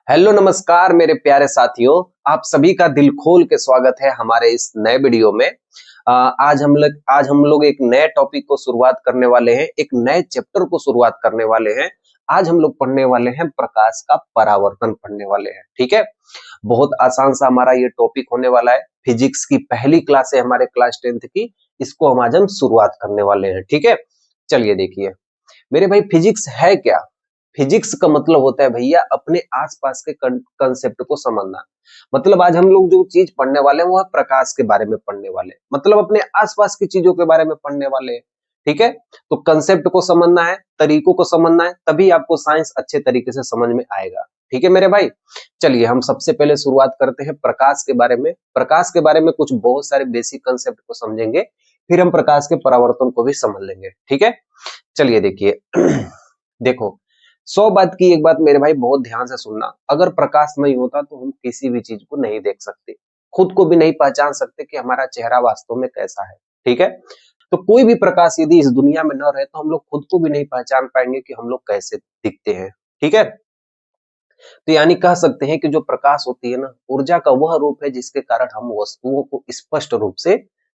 Hello नमस्कार मेरे प्यारे साथियों। आप सभी का दिल खोल के स्वागत है हमारे इस नए वीडियो में। आज हम लोग एक नए टॉपिक को शुरुआत करने वाले हैं, एक नए चैप्टर को शुरुआत करने वाले हैं। आज हम लोग पढ़ने वाले हैं प्रकाश का परावर्तन पढ़ने वाले हैं। ठीक है, बहुत आसान सा हमारा ये टॉपिक होने वाला है। फिजिक्स की पहली क्लास है हमारे क्लास 10th की, इसको हम आज शुरुआत करने वाले हैं। ठीक है, चलिए देखिए मेरे भाई, फिजिक्स है क्या? फिजिक्स का मतलब होता है भैया अपने आसपास के कंसेप्ट को समझना। मतलब आज हम लोग जो चीज पढ़ने वाले हैं वो है प्रकाश के बारे में पढ़ने वाले हैं, मतलब अपने आसपास की चीजों के बारे में पढ़ने वाले हैं। ठीक है, तो कंसेप्ट को समझना है, तरीकों को समझना है, तभी आपको साइंस अच्छे तरीके से समझ में आएगा। ठीक है मेरे भाई, चलिए हम सबसे पहले शुरुआत करते हैं प्रकाश के बारे में। प्रकाश के बारे में कुछ बहुत सारे बेसिक कंसेप्ट को समझेंगे, फिर हम प्रकाश के परावर्तन को भी समझ लेंगे। ठीक है, चलिए देखिए देखो, 100 बात की एक बात मेरे भाई बहुत ध्यान से सुनना। अगर प्रकाश नहीं होता तो हम किसी भी चीज को नहीं देख सकते, खुद को भी नहीं पहचान सकते कि हमारा चेहरा वास्तव में कैसा है। ठीक है, तो कोई भी प्रकाश यदि इस दुनिया में न रहे तो हम लोग खुद को भी नहीं पहचान पाएंगे कि हम लोग कैसे दिखते हैं। ठीक है, तो यानी कह सकते हैं कि जो प्रकाश होती है ना, ऊर्जा का वह रूप है जिसके कारण हम वस्तुओं को स्पष्ट रूप से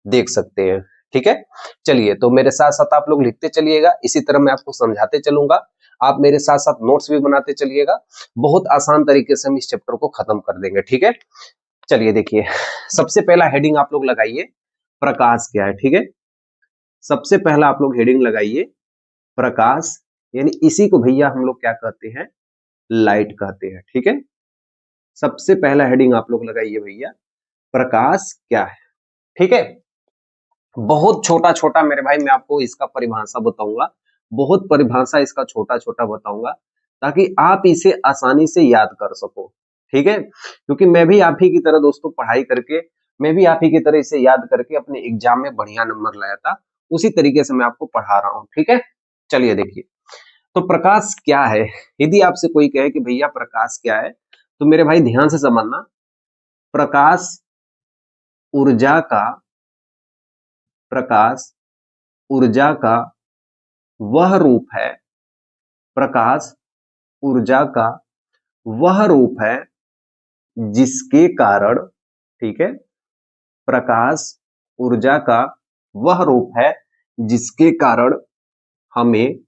देख सकते हैं। ठीक है, चलिए तो मेरे साथ साथ आप लोग लिखते चलिएगा, इसी तरह मैं आपको समझाते चलूंगा। आप मेरे साथ साथ नोट्स भी बनाते चलिएगा। बहुत आसान तरीके से हम इस चैप्टर को खत्म कर देंगे। ठीक है, चलिए देखिए, सबसे पहला हेडिंग आप लोग लगाइए, प्रकाश क्या है। ठीक है, सबसे पहला आप लोग हेडिंग लगाइए प्रकाश, यानी इसी को भैया हम लोग क्या कहते हैं, लाइट कहते हैं। ठीक है, सबसे पहला हेडिंग आप लोग लगाइए भैया, प्रकाश क्या है। ठीक है, बहुत छोटा छोटा मेरे भाई मैं आपको इसका परिभाषा बताऊंगा, बहुत परिभाषा इसका छोटा छोटा बताऊंगा ताकि आप इसे आसानी से याद कर सको। ठीक है, क्योंकि मैं भी आप ही की तरह दोस्तों पढ़ाई करके, मैं भी आप ही की तरह इसे याद करके अपने एग्जाम में बढ़िया नंबर लाया था, उसी तरीके से मैं आपको पढ़ा रहा हूँ। ठीक है, चलिए देखिए, तो प्रकाश क्या है। यदि आपसे कोई कहे कि भैया प्रकाश क्या है, तो मेरे भाई ध्यान से समझना। प्रकाश ऊर्जा का, प्रकाश ऊर्जा का वह रूप है, प्रकाश ऊर्जा का वह रूप है जिसके कारण, ठीक है, प्रकाश ऊर्जा का वह रूप है जिसके कारण हमें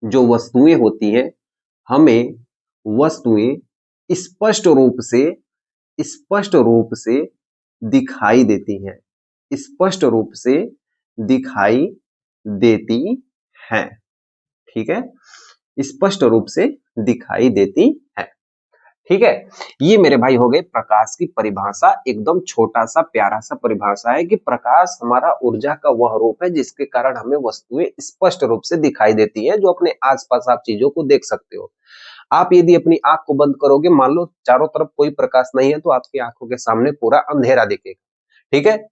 जो वस्तुएं होती हैं, हमें वस्तुएं स्पष्ट रूप से, स्पष्ट रूप से दिखाई देती हैं, स्पष्ट रूप से दिखाई देती हैं। ठीक है, स्पष्ट रूप से दिखाई देती है। ठीक है, ये मेरे भाई हो गए प्रकाश की परिभाषा। एकदम छोटा सा प्यारा सा परिभाषा है कि प्रकाश हमारा ऊर्जा का वह रूप है जिसके कारण हमें वस्तुएं स्पष्ट रूप से दिखाई देती हैं, जो अपने आसपास आप चीजों को देख सकते हो। आप यदि अपनी आंख को बंद करोगे, मान लो चारों तरफ कोई प्रकाश नहीं है, तो आपकी आंखों के सामने पूरा अंधेरा दिखेगा। ठीक है,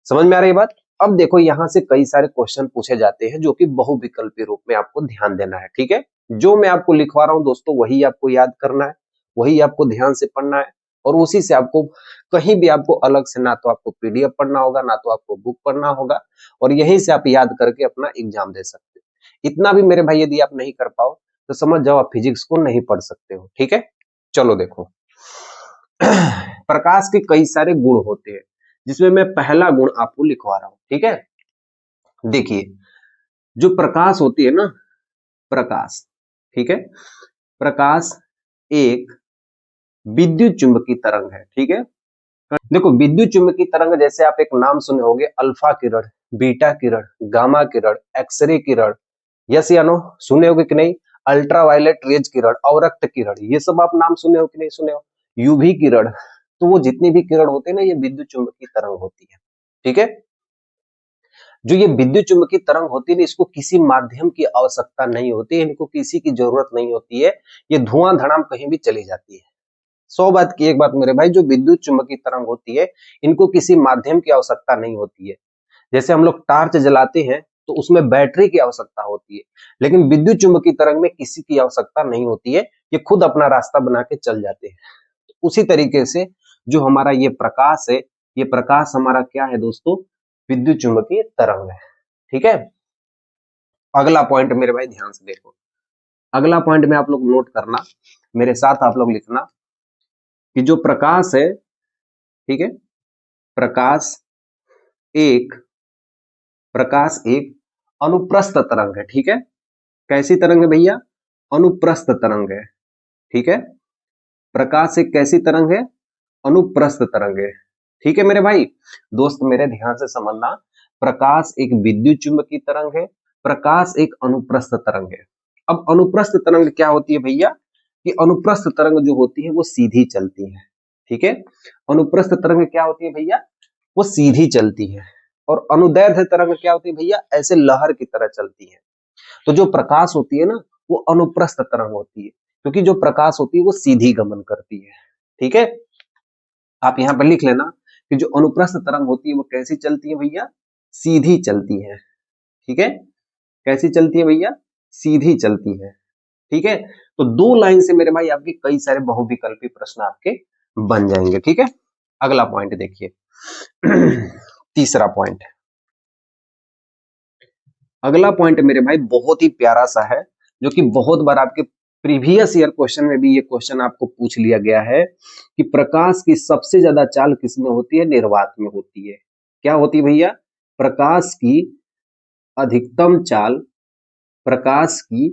समझ में आ रही है बात? अब देखो यहाँ से कई सारे क्वेश्चन पूछे जाते हैं जो कि बहुविकल्पी रूप में आपको ध्यान देना है। ठीक है, जो मैं आपको लिखवा रहा हूं दोस्तों वही आपको याद करना है, वही आपको ध्यान से पढ़ना है, और उसी से आपको कहीं भी आपको अलग से ना तो आपको पीडीएफ पढ़ना होगा, ना तो आपको बुक पढ़ना होगा, और यहीं से आप याद करके अपना एग्जाम दे सकते हो। इतना भी मेरे भाई यदि आप नहीं कर पाओ तो समझ जाओ आप फिजिक्स को नहीं पढ़ सकते हो। ठीक है, चलो देखो प्रकाश के कई सारे गुण होते हैं, जिसमें मैं पहला गुण आपको लिखवा रहा हूं। ठीक है, देखिए, जो प्रकाश होती है ना, प्रकाश, ठीक है, प्रकाश एक विद्युत चुंबकीय तरंग है। ठीक है, देखो विद्युत चुंबकीय तरंग जैसे आप एक नाम सुने होंगे, अल्फा किरण, बीटा किरण, गामा किरण, एक्सरे किरण, यस या नो, सुने होगे कि नहीं? अल्ट्रावायलेट रेज किरण, अवरक्त किरण, ये सब आप नाम सुने हो कि नहीं सुने हो? यूवी किरण, तो वो जितनी भी किरण होते हैं ना, ये विद्युत चुंबकीय तरंग होती है। ठीक है, जो ये विद्युत चुंबकीय तरंग होती है, इसको किसी माध्यम की आवश्यकता नहीं होती है, इनको किसी की जरूरत नहीं होती है, ये धुआं धड़ाम कहीं भी चली जाती है। 100 बात की एक बात मेरे भाई, जो विद्युत चुंबकीय तरंग होती है, इनको किसी माध्यम की आवश्यकता नहीं होती है। जैसे हम लोग टॉर्च जलाते हैं तो उसमें बैटरी की आवश्यकता होती है, लेकिन विद्युत चुंबकीय तरंग में किसी की आवश्यकता नहीं होती है, ये खुद अपना रास्ता बना के चल जाते हैं। उसी तरीके से जो हमारा ये प्रकाश है, ये प्रकाश हमारा क्या है दोस्तों? विद्युत चुंबकीय तरंग है। ठीक है, अगला पॉइंट मेरे भाई ध्यान से देखो, अगला पॉइंट में आप लोग नोट करना, मेरे साथ आप लोग लिखना कि जो प्रकाश है, ठीक है, प्रकाश एक अनुप्रस्थ तरंग है। ठीक है, कैसी तरंग है भैया? अनुप्रस्थ तरंग है। ठीक है, प्रकाश एक कैसी तरंग है? अनुप्रस्थ तरंग है। ठीक है मेरे भाई, दोस्त मेरे ध्यान से समझना, प्रकाश एक विद्युत चुंबकीय तरंग है, प्रकाश एक अनुप्रस्थ तरंग है। अब अनुप्रस्थ तरंग क्या होती है भैया? कि अनुप्रस्थ तरंग जो होती है वो सीधी चलती है। ठीक है, अनुप्रस्थ तरंग क्या होती है भैया? वो सीधी चलती है। और अनुदैर्ध्य तरंग क्या होती है भैया? ऐसे लहर की तरह चलती है। तो जो प्रकाश होती है ना, वो अनुप्रस्थ तरंग होती है, क्योंकि जो प्रकाश होती है वो सीधी गमन करती है। ठीक है, आप यहाँ पर लिख लेना कि जो अनुप्रस्थ तरंग होती है वो कैसी चलती है भैया? सीधी चलती है। ठीक है, कैसी चलती है भैया? सीधी चलती है। ठीक है, तो दो लाइन से मेरे भाई आपके कई सारे बहुविकल्पी प्रश्न आपके बन जाएंगे। ठीक है, अगला पॉइंट देखिए। तीसरा पॉइंट, अगला पॉइंट मेरे भाई बहुत ही प्यारा सा है, जो कि बहुत बार आपके प्रीवियस ईयर क्वेश्चन में भी ये क्वेश्चन आपको पूछ लिया गया है कि प्रकाश की सबसे ज्यादा चाल किसमें होती है? निर्वात में होती है। क्या होती है भैया? प्रकाश की अधिकतम चाल, प्रकाश की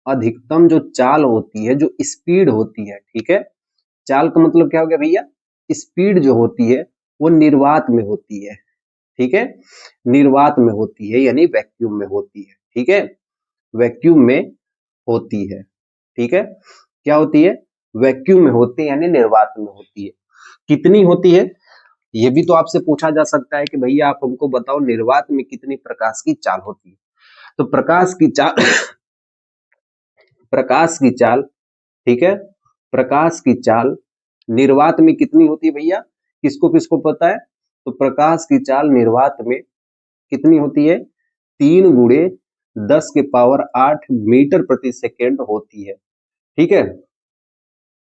अधिकतम जो चाल होती है, जो स्पीड होती है, ठीक है, चाल का मतलब क्या हो गया भैया? स्पीड जो होती है वो निर्वात में होती है। ठीक है, निर्वात में होती है, यानी वैक्यूम में होती है। ठीक है, वैक्यूम में होती है। ठीक है, क्या होती है? वैक्यूम में होती है, यानी निर्वात में होती है। कितनी होती है? ये भी तो आपसे पूछा जा सकता है कि भैया आप हमको बताओ निर्वात में कितनी प्रकाश की चाल होती है। तो प्रकाश की चाल प्रकाश की चाल, ठीक है, प्रकाश की चाल निर्वात में कितनी होती है भैया? किसको किसको पता है? तो प्रकाश की चाल निर्वात में कितनी होती है? 3 × 10⁸ मीटर प्रति सेकेंड होती है। ठीक है,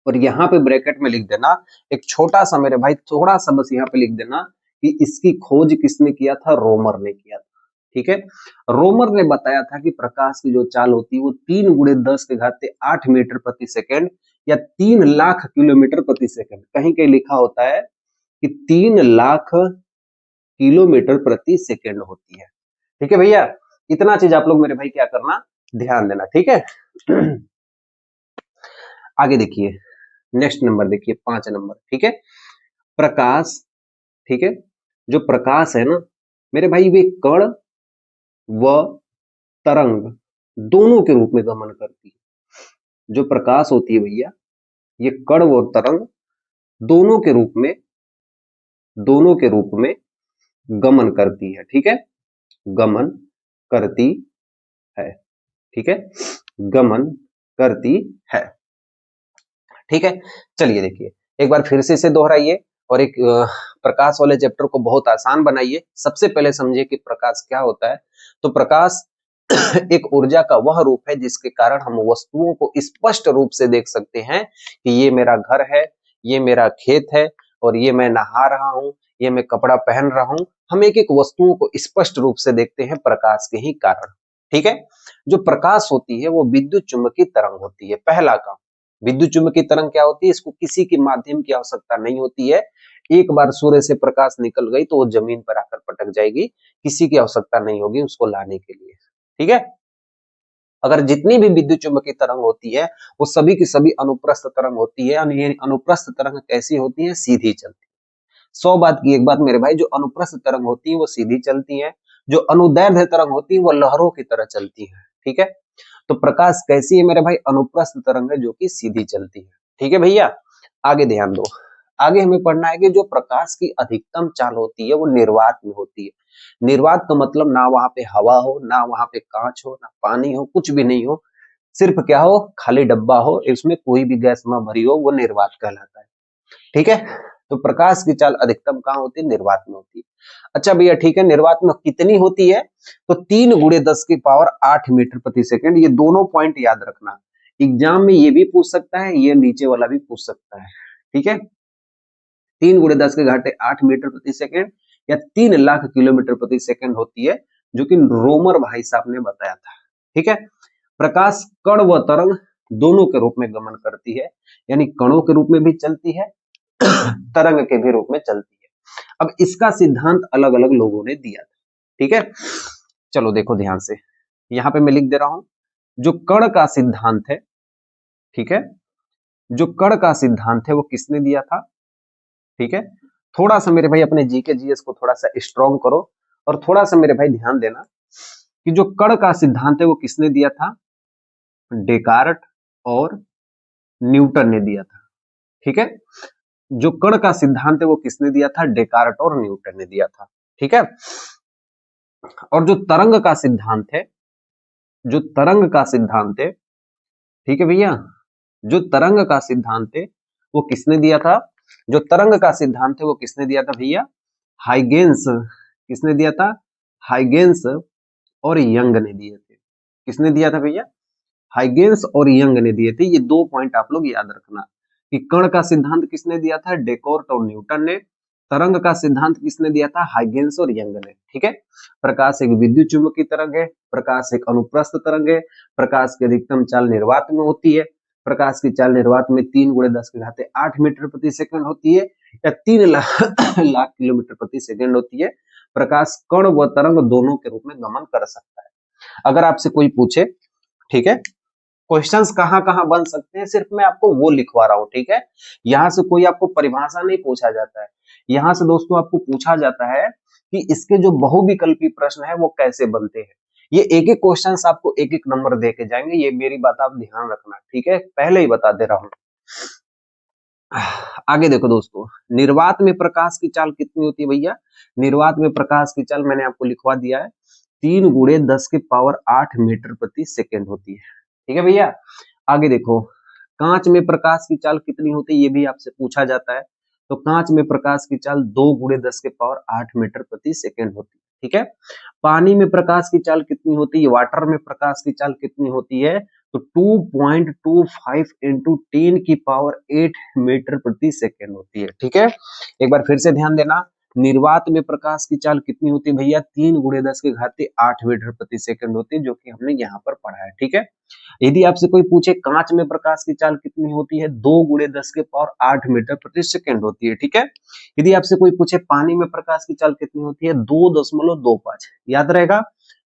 और यहाँ पे ब्रैकेट में लिख देना एक छोटा सा, मेरे भाई थोड़ा सा बस यहाँ पे लिख देना कि इसकी खोज किसने किया था? रोमर ने किया था। ठीक है, रोमर ने बताया था कि प्रकाश की जो चाल होती है वो 3 × 10⁸ मीटर प्रति सेकेंड या 3 लाख किलोमीटर प्रति सेकेंड, कहीं कहीं लिखा होता है कि 3 लाख किलोमीटर प्रति सेकेंड होती है। ठीक है भैया, इतना चीज आप लोग मेरे भाई क्या करना? ध्यान देना। ठीक है, आगे देखिए, नेक्स्ट नंबर देखिए, 5 नंबर। ठीक है, प्रकाश, ठीक है, जो प्रकाश है ना मेरे भाई, वे कण व तरंग दोनों के रूप में गमन करती है। जो प्रकाश होती है भैया, ये कण व तरंग दोनों के रूप में, दोनों के रूप में गमन करती है। ठीक है, गमन करती है। ठीक है, गमन करती है। ठीक है, चलिए देखिए, एक बार फिर से इसे दोहराइए और एक प्रकाश वाले चैप्टर को बहुत आसान बनाइए। सबसे पहले समझिए कि प्रकाश क्या होता है। तो प्रकाश एक ऊर्जा का वह रूप है जिसके कारण हम वस्तुओं को स्पष्ट रूप से देख सकते हैं कि ये मेरा घर है, ये मेरा खेत है, और ये मैं नहा रहा हूँ, ये मैं कपड़ा पहन रहा हूँ। हम एक एक वस्तुओं को स्पष्ट रूप से देखते हैं प्रकाश के ही कारण। ठीक है, जो प्रकाश होती है वो विद्युत चुंबकीय तरंग होती है। पहला काम, विद्युत चुंबकीय तरंग क्या होती है? इसको किसी के माध्यम की आवश्यकता नहीं होती है। एक बार सूर्य से प्रकाश निकल गई तो वो जमीन पर आकर पटक जाएगी, किसी की आवश्यकता नहीं होगी उसको लाने के लिए। ठीक है, अगर जितनी भी विद्युत चुंबकीय तरंग होती है वो सभी की सभी अनुप्रस्थ तरंग होती है। और ये अनुप्रस्थ तरंग कैसी होती है? सीधी चलती है। 100 बात की एक बात मेरे भाई, जो अनुप्रस्थ तरंग होती है वो सीधी चलती है, जो अनुदैर्ध्य तरंग होती है वो लहरों की तरह चलती है। ठीक है, तो प्रकाश कैसी है मेरे भाई? अनुप्रस्थ तरंग है, जो कि सीधी चलती है। ठीक है भैया, आगे ध्यान दो। आगे हमें पढ़ना है कि जो प्रकाश की अधिकतम चाल होती है वो निर्वात में होती है। निर्वात का मतलब ना वहां पे हवा हो, ना वहां पे कांच हो, ना पानी हो, कुछ भी नहीं हो, सिर्फ क्या हो? खाली डब्बा हो, इसमें कोई भी गैस ना भरी हो, वो निर्वात कहलाता है। ठीक है, तो प्रकाश की चाल अधिकतम कहाँ होती है? निर्वात में होती है। अच्छा भैया ठीक है, निर्वात में कितनी होती है? तो 3 × 10⁸ मीटर प्रति सेकेंड। ये दोनों पॉइंट याद रखना, एग्जाम में ये भी पूछ सकता है, ये नीचे वाला भी पूछ सकता है। ठीक है, 3 × 10⁸ मीटर प्रति सेकेंड या 3 लाख किलोमीटर प्रति सेकेंड होती है, जो कि रोमर भाई साहब ने बताया था। ठीक है, प्रकाश कण व तरंग दोनों के रूप में गमन करती है, यानी कणों के रूप में भी चलती है तरंग के भी रूप में चलती है। अब इसका सिद्धांत अलग अलग लोगों ने दिया था, ठीक है। चलो देखो ध्यान से, यहां पे मैं लिख दे रहा हूं, जो कण का सिद्धांत है, ठीक है, जो कण का सिद्धांत है वो किसने दिया था, ठीक है। थोड़ा सा मेरे भाई अपने जीके जीएस को थोड़ा सा स्ट्रॉन्ग करो, और थोड़ा सा मेरे भाई ध्यान देना कि जो कण का सिद्धांत है वो किसने दिया था, डेकार्ट और न्यूटन ने दिया था, ठीक है। जो कण का सिद्धांत है वो किसने दिया था, डेकार्ट और न्यूटन ने दिया था, ठीक है। और जो तरंग का सिद्धांत है, जो तरंग का सिद्धांत है, ठीक है भैया, जो तरंग का सिद्धांत है वो किसने दिया था, जो तरंग का सिद्धांत है वो किसने दिया था भैया, हाइगेंस, किसने दिया था, हाइगेंस और यंग ने दिए थे। किसने दिया था भैया, हाइगेंस और यंग ने दिए थे। ये 2 पॉइंट आप लोग याद रखना कि कण का सिद्धांत किसने दिया था, डेकार्ट और न्यूटन ने, तरंग का सिद्धांत किसने दिया था, हाइगेंस और यंग ने, ठीक है। प्रकाश एक विद्युत चुंबकीय तरंग है, प्रकाश एक अनुप्रस्थ तरंग है, प्रकाश की अधिकतम चाल निर्वात में होती है, प्रकाश की चाल निर्वात में 3 × 10⁸ मीटर प्रति सेकंड होती है, या 3 लाख किलोमीटर प्रति सेकंड होती है। प्रकाश कण व तरंग दोनों के रूप में गमन कर सकता है। अगर आपसे कोई पूछे, ठीक है, क्वेश्चंस कहां कहां बन सकते हैं, सिर्फ मैं आपको वो लिखवा रहा हूं, ठीक है। यहां से कोई आपको परिभाषा नहीं पूछा जाता है, यहां से दोस्तों आपको पूछा जाता है कि इसके जो बहुविकल्पी प्रश्न है वो कैसे बनते हैं। ये एक एक क्वेश्चन आपको एक एक नंबर दे के जाएंगे, ये मेरी बात आप ध्यान रखना, ठीक है, पहले ही बता दे रहा हूं। आगे देखो दोस्तों, निर्वात में प्रकाश की चाल कितनी होती है भैया, निर्वात में प्रकाश की चाल मैंने आपको लिखवा दिया है, 3 × 10⁸ मीटर प्रति सेकंड होती है, ठीक है भैया। आगे देखो, कांच में प्रकाश की चाल कितनी होती है, ये भी आपसे पूछा जाता है। तो कांच में प्रकाश की चाल 2 × 10⁸ मीटर प्रति सेकंड होती है, ठीक है। पानी में प्रकाश की चाल कितनी होती है, वाटर में प्रकाश की चाल कितनी होती है, तो 2.25 × 10⁸ मीटर प्रति सेकंड होती है, ठीक है। एक बार फिर से ध्यान देना, निर्वात में प्रकाश की चाल कितनी होती है भैया, 3 × 10⁸ मीटर प्रति सेकंड होती है, जो कि हमने यहाँ पर पढ़ा है, ठीक है। यदि आपसे कोई पूछे कांच में प्रकाश की चाल कितनी होती है, 2 × 10⁸ मीटर प्रति सेकंड होती है, ठीक है। यदि आपसे कोई पूछे पानी में प्रकाश की चाल कितनी होती है, 2.25, याद रहेगा,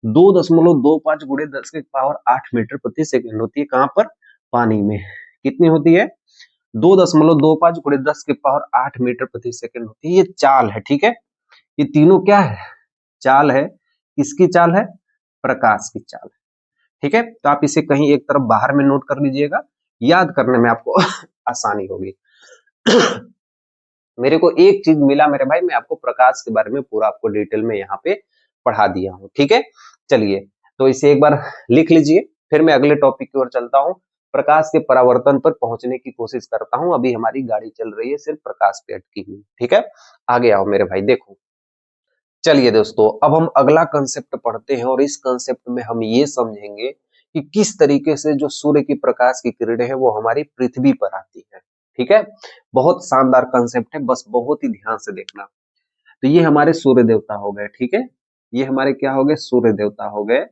2.25 × 10⁸ मीटर प्रति सेकंड होती है, कहां पर, पानी में। कितनी होती है, 2.25 × 10⁸ मीटर प्रति सेकंड होती है, ये चाल है, ठीक है। ये तीनों क्या है, चाल है, किसकी चाल है, प्रकाश की चाल, ठीक है। तो आप इसे कहीं एक तरफ बाहर में नोट कर लीजिएगा, याद करने में आपको आसानी होगी। मेरे को एक चीज मिला मेरे भाई, मैं आपको प्रकाश के बारे में पूरा आपको डिटेल में यहाँ पे पढ़ा दिया हूँ, ठीक है। चलिए, तो इसे एक बार लिख लीजिए, फिर मैं अगले टॉपिक की ओर चलता हूँ। प्रकाश के परावर्तन पर पहुंचने की कोशिश करता हूँ। अभी हमारी गाड़ी चल रही है सिर्फ प्रकाश पे अटकी हुई, ठीक है। आगे आओ मेरे भाई, देखो, चलिए दोस्तों, अब हम अगला कंसेप्ट पढ़ते हैं, और इस कंसेप्ट में हम ये समझेंगे कि किस तरीके से जो सूर्य की प्रकाश की किरणें हैं वो हमारी पृथ्वी पर आती है, ठीक है। बहुत शानदार कंसेप्ट है, बस बहुत ही ध्यान से देखना। तो ये हमारे सूर्य देवता हो गए, ठीक है, ये हमारे क्या हो गए, सूर्य देवता हो गए,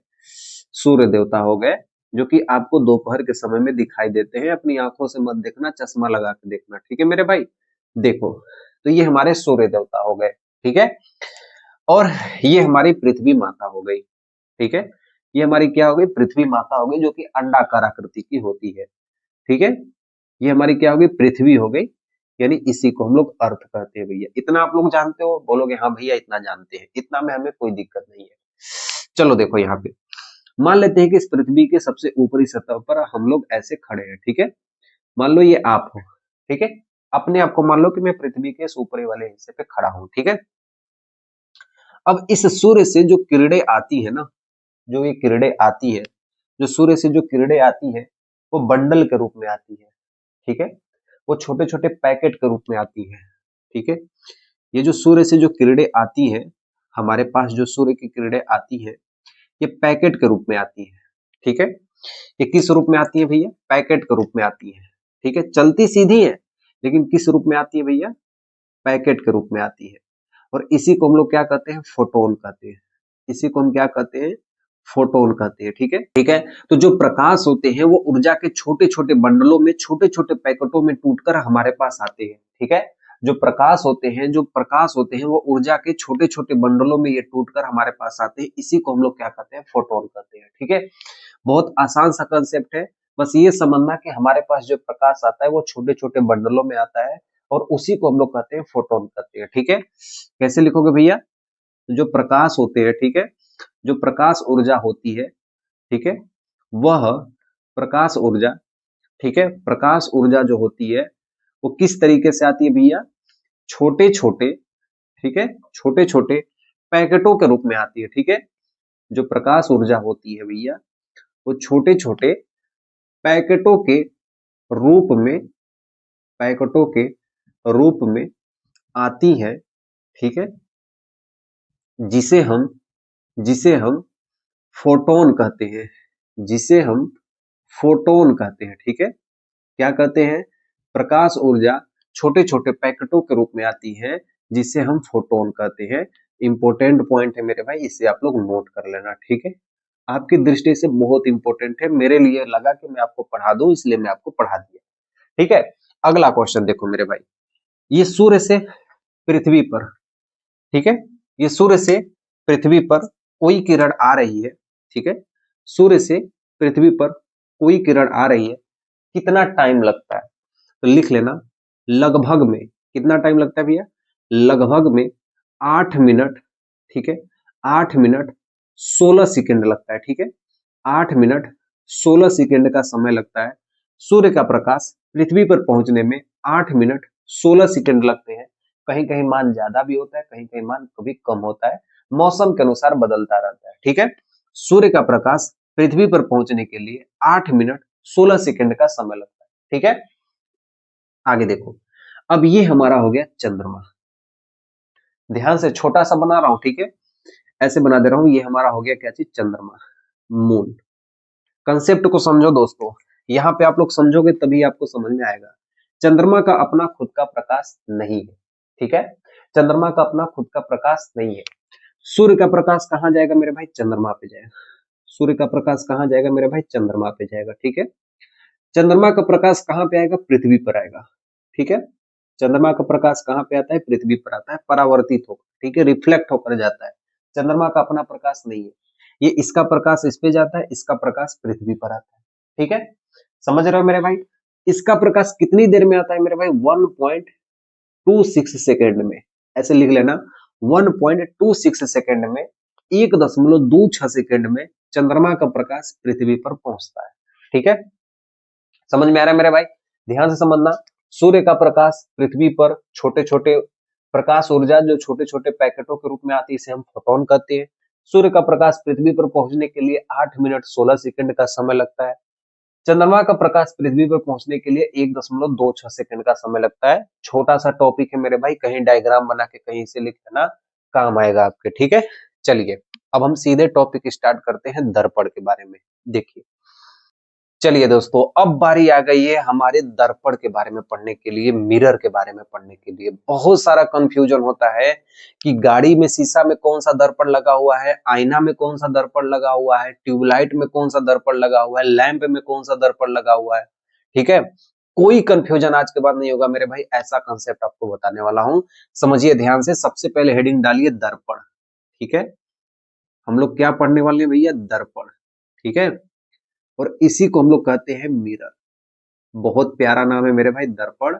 सूर्य देवता हो गए, जो कि आपको दोपहर के समय में दिखाई देते हैं। अपनी आंखों से मत देखना, चश्मा लगा के देखना, ठीक है मेरे भाई। देखो, तो ये हमारे सूर्य देवता हो गए, ठीक है। और ये हमारी पृथ्वी माता हो गई, ठीक है। ये हमारी क्या हो गई, पृथ्वी माता हो गई, जो कि अंडाकार आकृति की होती है, ठीक है। ये हमारी क्या हो गई, पृथ्वी हो गई, यानी इसी को हम लोग अर्थ कहते हैं भैया। इतना आप लोग जानते हो, बोलोगे हाँ भैया इतना जानते हैं, इतना में हमें कोई दिक्कत नहीं है। चलो देखो, यहाँ पे मान लेते हैं कि इस पृथ्वी के सबसे ऊपरी सतह पर हम लोग ऐसे खड़े हैं, ठीक है। मान लो ये आप हो, ठीक है, अपने आप को मान लो कि मैं पृथ्वी के इस ऊपरी वाले हिस्से पे खड़ा हूं, ठीक है। अब इस सूर्य से जो किरणें आती है ना, जो ये किरणें आती है, जो सूर्य से जो किरणें आती है, वो बंडल के रूप में आती है, ठीक है। वो छोटे छोटे पैकेट के रूप में आती है, ठीक है। ये जो सूर्य से जो किरणें आती है, हमारे पास जो सूर्य की किरणें आती है, ये पैकेट के रूप में आती है, ठीक है। ये किस रूप में आती है भैया, पैकेट के रूप में आती है, ठीक है। चलती सीधी है, लेकिन किस रूप में आती है भैया, पैकेट के रूप में आती है। और इसी को हम लोग क्या कहते हैं, फोटोन कहते हैं। इसी को हम क्या कहते हैं, फोटोन कहते हैं। ठीक है, ठीक है। तो जो प्रकाश होते हैं वो ऊर्जा के छोटे छोटे बंडलों में, छोटे छोटे पैकेटों में टूटकर हमारे पास आते हैं। ठीक है, जो प्रकाश होते हैं, जो प्रकाश होते हैं वो ऊर्जा के छोटे छोटे बंडलों में ये टूटकर हमारे पास आते हैं। इसी को हम लोग क्या कहते हैं, फोटोन कहते हैं। ठीक है, बहुत आसान सा कंसेप्ट है। बस ये समझना कि हमारे पास जो प्रकाश आता है वो छोटे छोटे बंडलों में आता है और उसी को हम लोग कहते हैं फोटोन कहते हैं। ठीक है, कैसे लिखोगे भैया, जो प्रकाश होते हैं, ठीक है, जो प्रकाश ऊर्जा होती है, ठीक है, वह प्रकाश ऊर्जा, ठीक है, प्रकाश ऊर्जा जो होती है वो किस तरीके से आती है भैया, छोटे छोटे, ठीक है, छोटे छोटे पैकेटों के रूप में आती है। ठीक है, जो प्रकाश ऊर्जा होती है भैया वो छोटे छोटे पैकेटों के रूप में, पैकेटों के रूप में आती है। ठीक है, जिसे हम फोटोन कहते हैं, जिसे हम फोटोन कहते हैं। ठीक है, क्या कहते हैं, प्रकाश ऊर्जा छोटे छोटे पैकेटों के रूप में आती है जिसे हम फोटोन कहते हैं। इंपॉर्टेंट पॉइंट है मेरे भाई, इसे आप लोग नोट कर लेना। ठीक है, आपकी दृष्टि से बहुत इंपॉर्टेंट है, मेरे लिए लगा कि मैं आपको पढ़ा दूं इसलिए मैं आपको पढ़ा दिया। ठीक है, अगला क्वेश्चन देखो मेरे भाई, ये सूर्य से पृथ्वी पर, ठीक है, ये सूर्य से पृथ्वी पर कोई किरण आ रही है। ठीक है, सूर्य से पृथ्वी पर कोई किरण आ रही है, कितना टाइम लगता है, तो लिख लेना लगभग में, कितना टाइम लगता है भैया, लगभग में 8 मिनट, ठीक है, 8 मिनट 16 सेकेंड लगता है। ठीक है, 8 मिनट 16 सेकेंड का समय लगता है। सूर्य का प्रकाश पृथ्वी पर पहुंचने में 8 मिनट 16 सेकेंड लगते हैं। कहीं कहीं मान ज्यादा भी होता है, कहीं कहीं मान कभी कम होता है, मौसम के अनुसार बदलता रहता है। ठीक है, सूर्य का प्रकाश पृथ्वी पर पहुंचने के लिए 8 मिनट 16 सेकेंड का समय लगता है। ठीक है, आगे देखो, अब ये हमारा हो गया चंद्रमा, ध्यान से छोटा सा बना रहा हूं, ठीक है, ऐसे बना दे रहा हूं, ये हमारा हो गया क्या चीज, चंद्रमा, मून। कंसेप्ट को समझो दोस्तों, यहाँ पे आप लोग समझोगे तभी आपको समझ में आएगा। चंद्रमा का अपना खुद का प्रकाश नहीं है। ठीक है, चंद्रमा का अपना खुद का प्रकाश नहीं है। सूर्य का प्रकाश कहाँ जाएगा मेरे भाई, चंद्रमा पे जाएगा। सूर्य का प्रकाश कहाँ जाएगा मेरे भाई, चंद्रमा पे जाएगा। ठीक है, चंद्रमा का प्रकाश कहाँ पे आएगा, पृथ्वी पर आएगा। ठीक है, चंद्रमा का प्रकाश कहाँ पे आता है, पृथ्वी पर आता है, परावर्तित होकर, ठीक है, रिफ्लेक्ट होकर जाता है। चंद्रमा का अपना प्रकाश नहीं है, ये इसका प्रकाश इस पे जाता है, इसका प्रकाश पृथ्वी पर आता है। ठीक है, समझ रहे हो मेरे भाई, इसका प्रकाश कितनी देर में आता है मेरे भाई, 1.26 सेकेंड में, ऐसे लिख लेना, 1.26 सेकेंड में, 1.26 सेकेंड में चंद्रमा का प्रकाश पृथ्वी पर पहुंचता है। ठीक है, समझ में आ रहा है मेरे भाई, ध्यान से समझना। सूर्य का प्रकाश पृथ्वी पर छोटे छोटे प्रकाश ऊर्जा जो छोटे छोटे पैकेटों के रूप में आती है, इसे हम फोटोन कहते हैं। सूर्य का प्रकाश पृथ्वी पर पहुंचने के लिए 8 मिनट 16 सेकेंड का समय लगता है। चंद्रमा का प्रकाश पृथ्वी पर पहुंचने के लिए 1.26 सेकेंड का समय लगता है। छोटा सा टॉपिक है मेरे भाई, कहीं डायग्राम बना के कहीं से लिख लेना, काम आएगा आपके। ठीक है, चलिए अब हम सीधे टॉपिक स्टार्ट करते हैं दर्पण के बारे में। देखिए, चलिए दोस्तों, अब बारी आ गई है हमारे दर्पण के बारे में पढ़ने के लिए, मिरर के बारे में पढ़ने के लिए। बहुत सारा कंफ्यूजन होता है कि गाड़ी में शीशा में कौन सा दर्पण लगा हुआ है, आईना में कौन सा दर्पण लगा हुआ है, ट्यूबलाइट में कौन सा दर्पण लगा हुआ है, लैंप में कौन सा दर्पण लगा हुआ है। ठीक है, कोई कंफ्यूजन आज के बाद नहीं होगा मेरे भाई, ऐसा कंसेप्ट आपको बताने वाला हूं, समझिए ध्यान से। सबसे पहले हेडिंग डालिए दर्पण। ठीक है, हम लोग क्या पढ़ने वाले हैं भैया, दर्पण। ठीक है, और इसी को हम लोग कहते हैं मिरर। बहुत प्यारा नाम है मेरे भाई, दर्पण,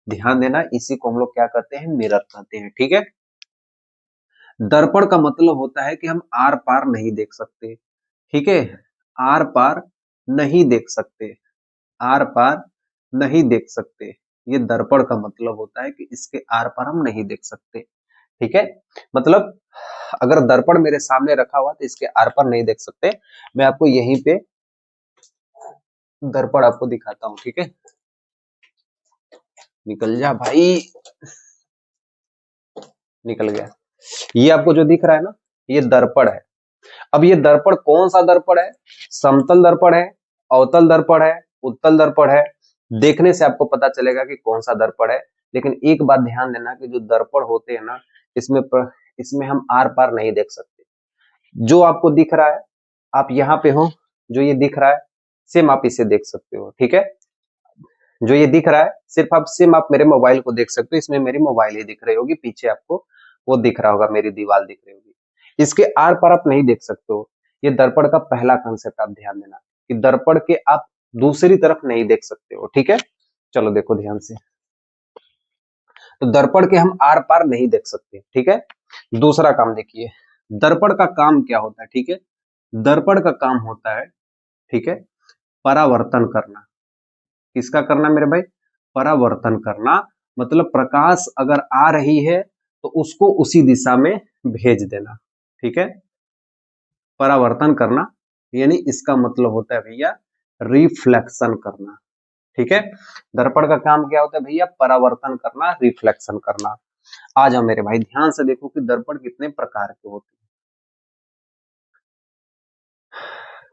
ध्यान देना, इसी को हम लोग क्या कहते हैं, मिरर कहते हैं। ठीक है, दर्पण का मतलब होता है कि हम आर पार नहीं देख सकते। ठीक है, आर पार नहीं देख सकते, आर पार नहीं देख सकते, ये दर्पण का मतलब होता है कि इसके आर पार हम नहीं देख सकते। ठीक है, मतलब अगर दर्पण मेरे सामने रखा हुआ तो इसके आर पार नहीं देख सकते। मैं आपको यहीं पे दर्पण आपको दिखाता हूं। ठीक है, निकल जा भाई, निकल गया। ये आपको जो दिख रहा है ना, ये दर्पण है। अब ये दर्पण कौन सा दर्पण है, समतल दर्पण है, अवतल दर्पण है, उत्तल दर्पण है। देखने से आपको पता चलेगा कि कौन सा दर्पण है। लेकिन एक बात ध्यान देना कि जो दर्पण होते हैं ना, इसमें हम आर पार नहीं देख सकते। जो आपको दिख रहा है आप यहाँ पे हो, जो ये दिख रहा है सेम आप इसे देख सकते हो, ठीक है। जो ये दिख रहा है सिर्फ आप सेम आप मेरे मोबाइल को देख सकते हो, इसमें मेरी मोबाइल ही दिख रही होगी, पीछे आपको वो दिख रहा होगा, मेरी दीवार दिख रही होगी। इसके आर पार आप नहीं देख सकते हो। ये दर्पण का पहला कंसेप्ट आप ध्यान देना कि दर्पण के आप दूसरी तरफ नहीं देख सकते हो, ठीक है। चलो देखो ध्यान से, तो दर्पण के हम आर पार नहीं देख सकते, ठीक है। दूसरा काम देखिए, दर्पण का काम क्या होता है, ठीक है। दर्पण का काम होता है, ठीक है, परावर्तन करना। किसका करना मेरे भाई? परावर्तन करना। मतलब प्रकाश अगर आ रही है तो उसको उसी दिशा में भेज देना, ठीक है। परावर्तन करना यानी इसका मतलब होता है भैया रिफ्लेक्शन करना, ठीक है। दर्पण का काम क्या होता है भैया? परावर्तन करना, रिफ्लेक्शन करना। आ जाओ मेरे भाई, ध्यान से देखो कि दर्पण कितने प्रकार के होते हैं।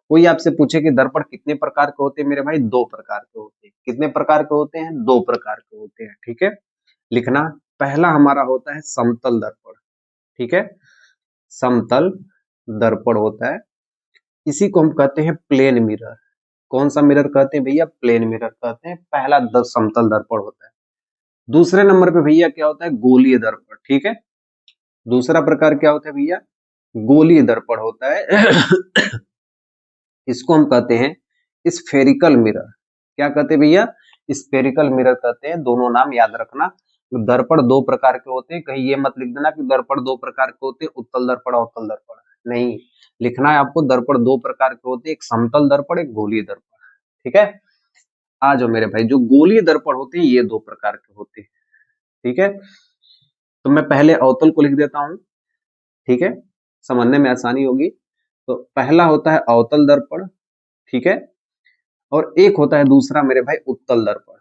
कोई आपसे पूछे कि दर्पण कितने प्रकार के होते हैं मेरे भाई? 2 प्रकार के होते हैं। कितने प्रकार के होते हैं? 2 प्रकार के होते हैं, ठीक है। लिखना, पहला हमारा होता है समतल दर्पण, ठीक है। समतल दर्पण होता है, इसी को हम कहते हैं प्लेन मिरर। कौन सा मिरर कहते हैं भैया? प्लेन मिरर कहते हैं। पहला समतल दर्पण होता है। दूसरे नंबर पे भैया क्या होता है? गोलीय दर्पण, ठीक है। दूसरा प्रकार क्या होता है भैया? गोलीय दर्पण होता है। इसको हम कहते हैं स्फेरिकल मिरर। क्या कहते हैं भैया? स्फेरिकल मिरर कहते हैं। दोनों नाम याद रखना। दर्पण 2 प्रकार के होते हैं, कहीं ये मत लिख देना कि दर्पण 2 प्रकार के होते हैं, उत्तल दर्पण अवतल दर्पण। नहीं, लिखना है आपको दर्पण 2 प्रकार के होते हैं, एक समतल दर्पण, एक गोलीय दर्पण, ठीक है। आ जाओ मेरे भाई, जो गोलीय दर्पण होते हैं ये 2 प्रकार के होते हैं, ठीक है। तो मैं पहले अवतल को लिख देता हूं, ठीक है, समझने में आसानी होगी। तो पहला होता है अवतल दर्पण, ठीक है। और एक होता है दूसरा मेरे भाई उत्तल दर्पण,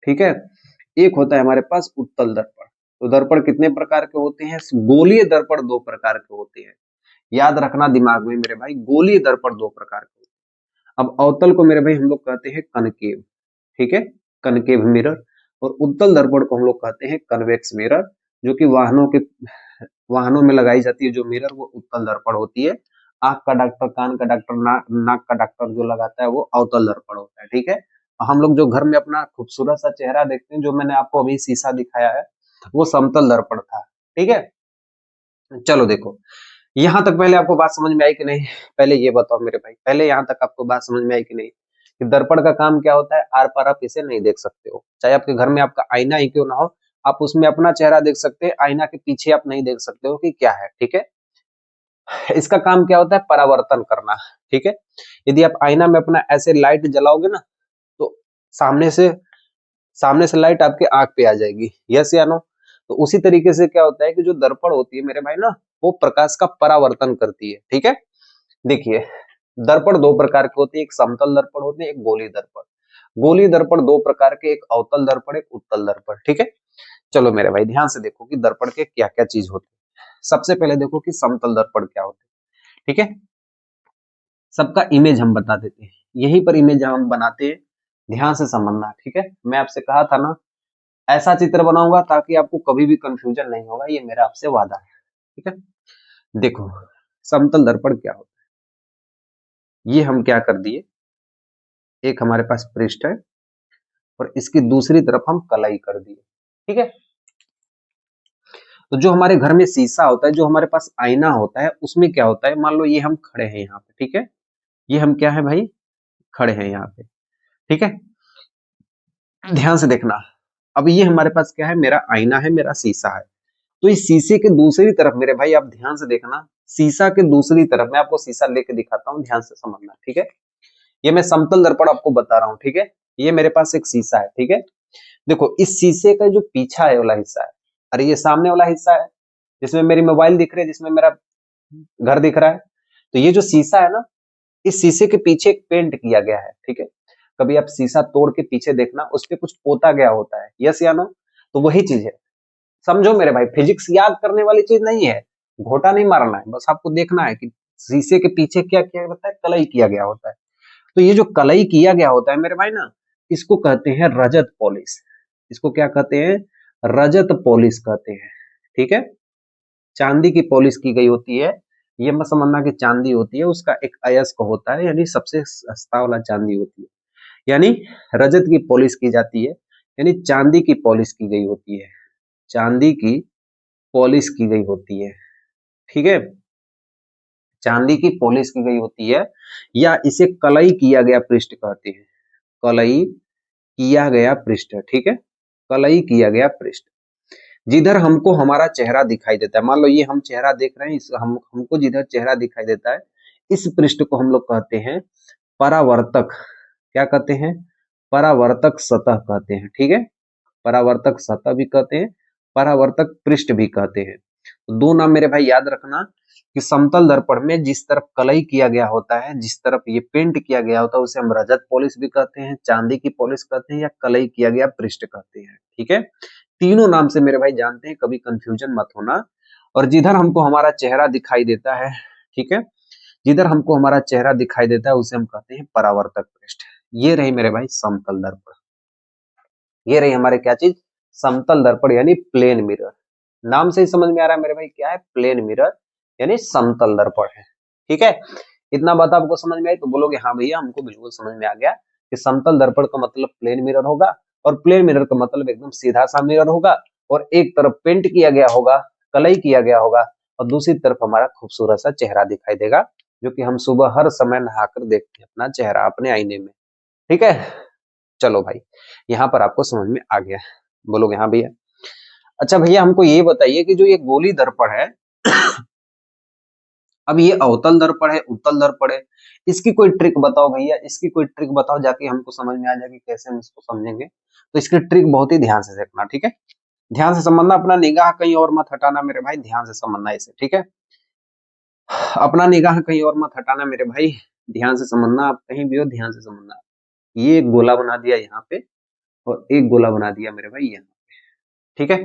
ठीक है। एक होता है हमारे पास उत्तल दर्पण। तो दर्पण कितने प्रकार के होते हैं? गोलीय दर्पण 2 प्रकार के होते हैं। याद रखना दिमाग में मेरे भाई, गोलीय दर्पण 2 प्रकार के होते हैं। अब अवतल को मेरे भाई हम लोग कहते हैं कनकेव, ठीक है, कनकेव मिरर। और उत्तल दर्पण को हम लोग कहते हैं कन्वेक्स मिरर, जो कि वाहनों में लगाई जाती है जो मिरर, वो उत्तल दर्पण होती है। आंख का डॉक्टर, कान का डॉक्टर, नाक का डॉक्टर जो लगाता है वो अवतल दर्पण होता है, ठीक है। हम लोग जो घर में अपना खूबसूरत सा चेहरा देखते हैं, जो मैंने आपको अभी शीशा दिखाया है, वो समतल दर्पण था, ठीक है। चलो देखो, यहाँ तक पहले आपको बात समझ में आई कि नहीं? पहले ये बताओ मेरे भाई, पहले यहाँ तक आपको बात समझ में आई कि नहीं कि दर्पण का काम क्या होता है? आर पार आप इसे नहीं देख सकते हो, चाहे आपके घर में आपका आईना ही क्यों ना हो, आप उसमें अपना चेहरा देख सकते हैं, आईना के पीछे आप नहीं देख सकते हो कि क्या है, ठीक है। इसका काम क्या होता है? परावर्तन करना, ठीक है। यदि आप आईना में अपना ऐसे लाइट जलाओगे ना, तो सामने से सामने से लाइट आपके आंख पे आ जाएगी, यस या नो? तो उसी तरीके से क्या होता है कि जो दर्पण होती है मेरे भाई ना, वो प्रकाश का परावर्तन करती है, ठीक है। देखिए, दर्पण 2 प्रकार के होते हैं, एक समतल दर्पण होते हैं, एक गोलीय दर्पण। गोलीय दर्पण 2 प्रकार के, एक अवतल दर्पण, एक उत्तल दर्पण, ठीक है। चलो मेरे भाई ध्यान से देखो कि दर्पण के क्या क्या चीज होती है। सबसे पहले देखो कि समतल दर्पण क्या होते हैं, ठीक है। सबका इमेज हम बता देते हैं, यहीं पर इमेज हम बनाते हैं, ध्यान से समझना, ठीक है। मैं आपसे कहा था ना, ऐसा चित्र बनाऊंगा ताकि आपको कभी भी कंफ्यूजन नहीं होगा, ये मेरा आपसे वादा है, ठीक है। देखो, समतल दर्पण क्या होता है, ये हम क्या कर दिए, एक हमारे पास पृष्ठ है और इसकी दूसरी तरफ हम कलाई कर दिए, ठीक है। तो जो हमारे घर में शीशा होता है, जो हमारे पास आईना होता है, उसमें क्या होता है, मान लो ये हम खड़े हैं यहाँ पे, ठीक है। ये हम क्या है भाई? खड़े हैं यहाँ पे, ठीक है। ध्यान से देखना, अब ये हमारे पास क्या है? मेरा आईना है, मेरा शीशा है। तो इस शीशे के दूसरी तरफ मेरे भाई आप ध्यान से देखना, शीशा के दूसरी तरफ, मैं आपको शीशा लेके दिखाता हूँ, ध्यान से समझना, ठीक है। ये मैं समतल दर्पण आपको बता रहा हूँ, ठीक है। ये मेरे पास एक शीशा है, ठीक है। देखो, इस शीशे का जो पीछा है वाला हिस्सा है, अरे ये सामने वाला हिस्सा है जिसमें मेरी मोबाइल दिख रही है, जिसमें मेरा घर दिख रहा है। तो ये जो शीशा है ना, इस शीशे के पीछे एक पेंट किया गया है, ठीक है। कभी आप शीशा तोड़ के पीछे देखना, उस पे कुछ पोता गया होता है, यस या नो? तो वही चीज है, समझो मेरे भाई, फिजिक्स याद करने वाली चीज नहीं है, घोटा नहीं मारना है, बस आपको देखना है कि शीशे के पीछे क्या किया होता है, कलई किया गया होता है। तो ये जो कलई किया गया होता है मेरे भाई ना, इसको कहते हैं रजत पॉलिश। इसको क्या कहते हैं? रजत पॉलिश कहते हैं, ठीक है। चांदी की पॉलिश की गई होती है, ये मत समझना कि चांदी होती है, उसका एक अयस्क होता है, यानी सबसे सस्ता वाला चांदी होती है, यानी रजत की पॉलिश की जाती है, यानी चांदी की पॉलिश की गई होती है, चांदी की पॉलिश की गई होती है, ठीक है, चांदी की पॉलिश की गई होती है, या इसे कलई किया गया पृष्ठ कहते हैं, कलई किया गया पृष्ठ, ठीक है, कलई किया गया पृष्ठ, जिधर हमको हमारा चेहरा दिखाई देता है, मान लो ये हम चेहरा देख रहे हैं, इस हमको जिधर चेहरा दिखाई देता है, इस पृष्ठ को हम लोग कहते हैं परावर्तक, क्या कहते हैं, परावर्तक सतह कहते हैं, ठीक है, परावर्तक सतह भी कहते हैं, परावर्तक पृष्ठ भी कहते हैं। तो दो नाम मेरे भाई याद रखना कि समतल दर्पण में जिस तरफ कलई किया गया होता है, जिस तरफ ये पेंट किया गया होता है, उसे हम रजत पॉलिश भी कहते हैं, चांदी की पॉलिश कहते हैं, या कलई किया गया पृष्ठ कहते हैं, ठीक है, तीनों नाम से मेरे भाई जानते हैं, कभी कंफ्यूजन मत होना। और जिधर हमको हमारा चेहरा दिखाई देता है, ठीक है, जिधर हमको हमारा चेहरा दिखाई देता है उसे हम कहते हैं परावर्तक पृष्ठ। ये रही मेरे भाई समतल दर्पण, ये रही हमारे क्या चीज, समतल दर्पण यानी प्लेन मिरर, नाम से ही समझ में आ रहा है मेरे भाई क्या है, प्लेन मिरर यानी समतल दर्पण है, ठीक है। इतना बात आपको समझ में आई तो बोलोगे हाँ भैया हमको बिल्कुल समझ में आ गया कि समतल दर्पण का मतलब प्लेन मिरर होगा, और प्लेन मिरर का मतलब एकदम सीधा सा मिरर होगा, और एक तरफ पेंट किया गया होगा, कलई किया गया होगा, और दूसरी तरफ हमारा खूबसूरत सा चेहरा दिखाई देगा, जो कि हम सुबह हर समय नहाकर देखते हैं अपना चेहरा अपने आईने में, ठीक है। चलो भाई यहाँ पर आपको समझ में आ गया, बोलोगे हाँ भैया। अच्छा भैया हमको ये बताइए कि जो ये गोली दर्पण है, अब ये अवतल दर्पण है, उत्तल दर्पण है, इसकी कोई ट्रिक बताओ भैया, इसकी कोई ट्रिक बताओ, जाके हमको समझ में आ जाए कि कैसे हम इसको समझेंगे। तो इसकी ट्रिक बहुत ही ध्यान से देखना, ठीक है, ध्यान से समझना, अपना निगाह कहीं और मत हटाना मेरे भाई, ध्यान से समझना इसे, ठीक है, अपना निगाह कहीं और मत हटाना मेरे भाई, ध्यान से समझना, आप कहीं भी हो ध्यान से समझना। ये एक गोला बना दिया यहाँ पे, और एक गोला बना दिया मेरे भाई यहाँ, ठीक है,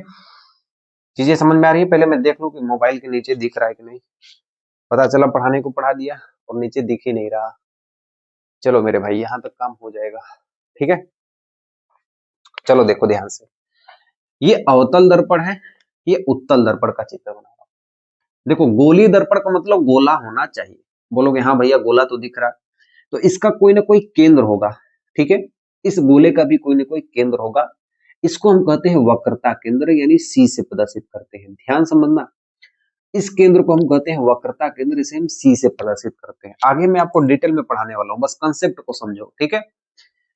चीजें समझ में आ रही है, पहले मैं देख लूं कि मोबाइल के नीचे दिख रहा है कि नहीं, पता चला पढ़ाने को पढ़ा दिया और नीचे दिख ही नहीं रहा। चलो मेरे भाई यहाँ तक काम हो जाएगा, ठीक है, चलो देखो ध्यान से, ये अवतल दर्पण है, ये उत्तल दर्पण का चित्र बना रहा हूं। देखो गोली दर्पण का मतलब गोला होना चाहिए, बोलोगे हाँ भैया गोला तो दिख रहा है, तो इसका कोई ना कोई केंद्र होगा, ठीक है, इस गोले का भी कोई ना कोई केंद्र होगा, इसको हम कहते हैं वक्रता केंद्र, यानी सी से प्रदर्शित करते हैं, ध्यान समझना, इस केंद्र को हम कहते हैं वक्रता केंद्र, इसे हम सी से प्रदर्शित करते हैं। आगे मैं आपको डिटेल में पढ़ाने वाला हूं, बस कंसेप्ट को समझो, ठीक है।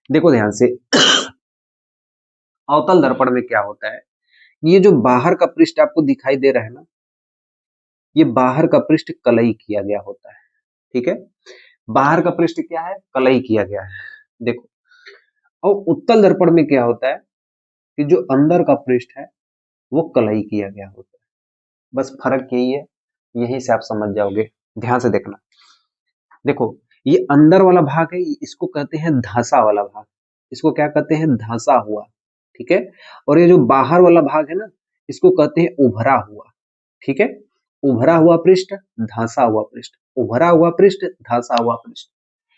देखो ध्यान से, अवतल दर्पण में क्या होता है, ये जो बाहर का पृष्ठ आपको दिखाई दे रहा है ना, ये बाहर का पृष्ठ कलई किया गया होता है, ठीक है, बाहर का पृष्ठ क्या है, कलई किया गया है। देखो, और उत्तल दर्पण में क्या होता है कि जो अंदर का पृष्ठ है वो कलई किया गया होता है, बस फर्क यही है, यही से आप समझ जाओगे, ध्यान से देखना। देखो ये अंदर वाला भाग है, इसको कहते हैं धंसा वाला भाग, इसको क्या कहते हैं, धंसा हुआ, ठीक है, और ये जो बाहर वाला भाग है ना, इसको कहते हैं उभरा हुआ, ठीक है, उभरा हुआ पृष्ठ, धंसा हुआ पृष्ठ, उभरा हुआ पृष्ठ, धंसा हुआ पृष्ठ,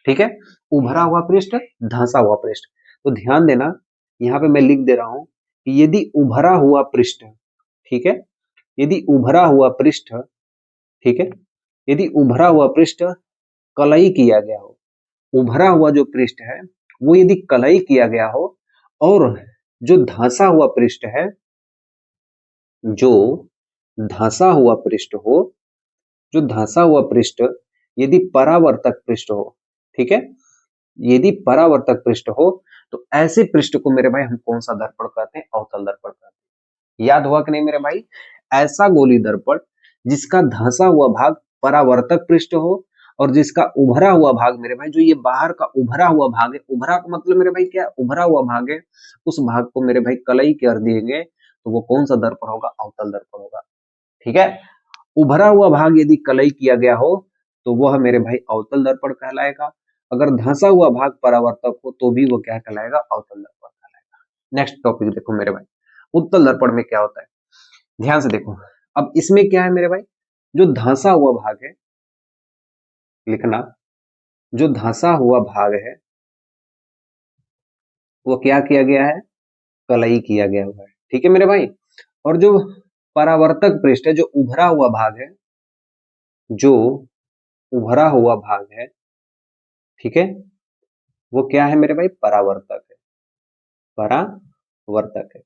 ठीक है, उभरा हुआ पृष्ठ, धंसा हुआ पृष्ठ। तो ध्यान देना, यहाँ पे मैं लिख दे रहा हूं कि यदि उभरा हुआ पृष्ठ, ठीक है, यदि उभरा हुआ पृष्ठ, ठीक है, यदि उभरा हुआ पृष्ठ कलई किया गया हो, उभरा हुआ जो पृष्ठ है वो यदि कलई किया गया हो, और जो धंसा हुआ पृष्ठ है, जो धंसा हुआ पृष्ठ हो, जो धंसा हुआ पृष्ठ यदि परावर्तक पृष्ठ हो, ठीक है, यदि परावर्तक पृष्ठ हो, तो ऐसे पृष्ठ को मेरे भाई हम कौन सा दर्पण कहते हैं, अवतल दर्पण कहते हैं। याद हुआ कि नहीं मेरे भाई, ऐसा गोली दर्पण जिसका धंसा हुआ भाग परावर्तक पृष्ठ हो, और जिसका उभरा हुआ भाग मेरे भाई, जो ये बाहर का उभरा हुआ भाग है, उभरा का मतलब मेरे भाई क्या, उभरा हुआ भाग है, उस भाग को मेरे भाई कलई कर दिएंगे, तो वो कौन सा दर्पण होगा, अवतल दर्पण होगा, ठीक है। उभरा हुआ भाग यदि कलई किया गया हो तो वह मेरे भाई अवतल दर्पण कहलाएगा, अगर धंसा हुआ भाग परावर्तक हो तो भी वो क्या कहलाएगा, अवतल दर्पण कहलाएगा। नेक्स्ट टॉपिक देखो मेरे भाई, उत्तल दर्पण में क्या होता है, ध्यान से देखो, अब इसमें क्या है मेरे भाई, जो धंसा हुआ भाग है, लिखना, जो धंसा हुआ भाग है वो क्या किया गया है, कलई किया गया हुआ है, ठीक है मेरे भाई, और जो परावर्तक पृष्ठ है, जो उभरा हुआ भाग है, जो उभरा हुआ भाग है, ठीक है, वो क्या है मेरे भाई? परावर्तक है, परावर्तक है।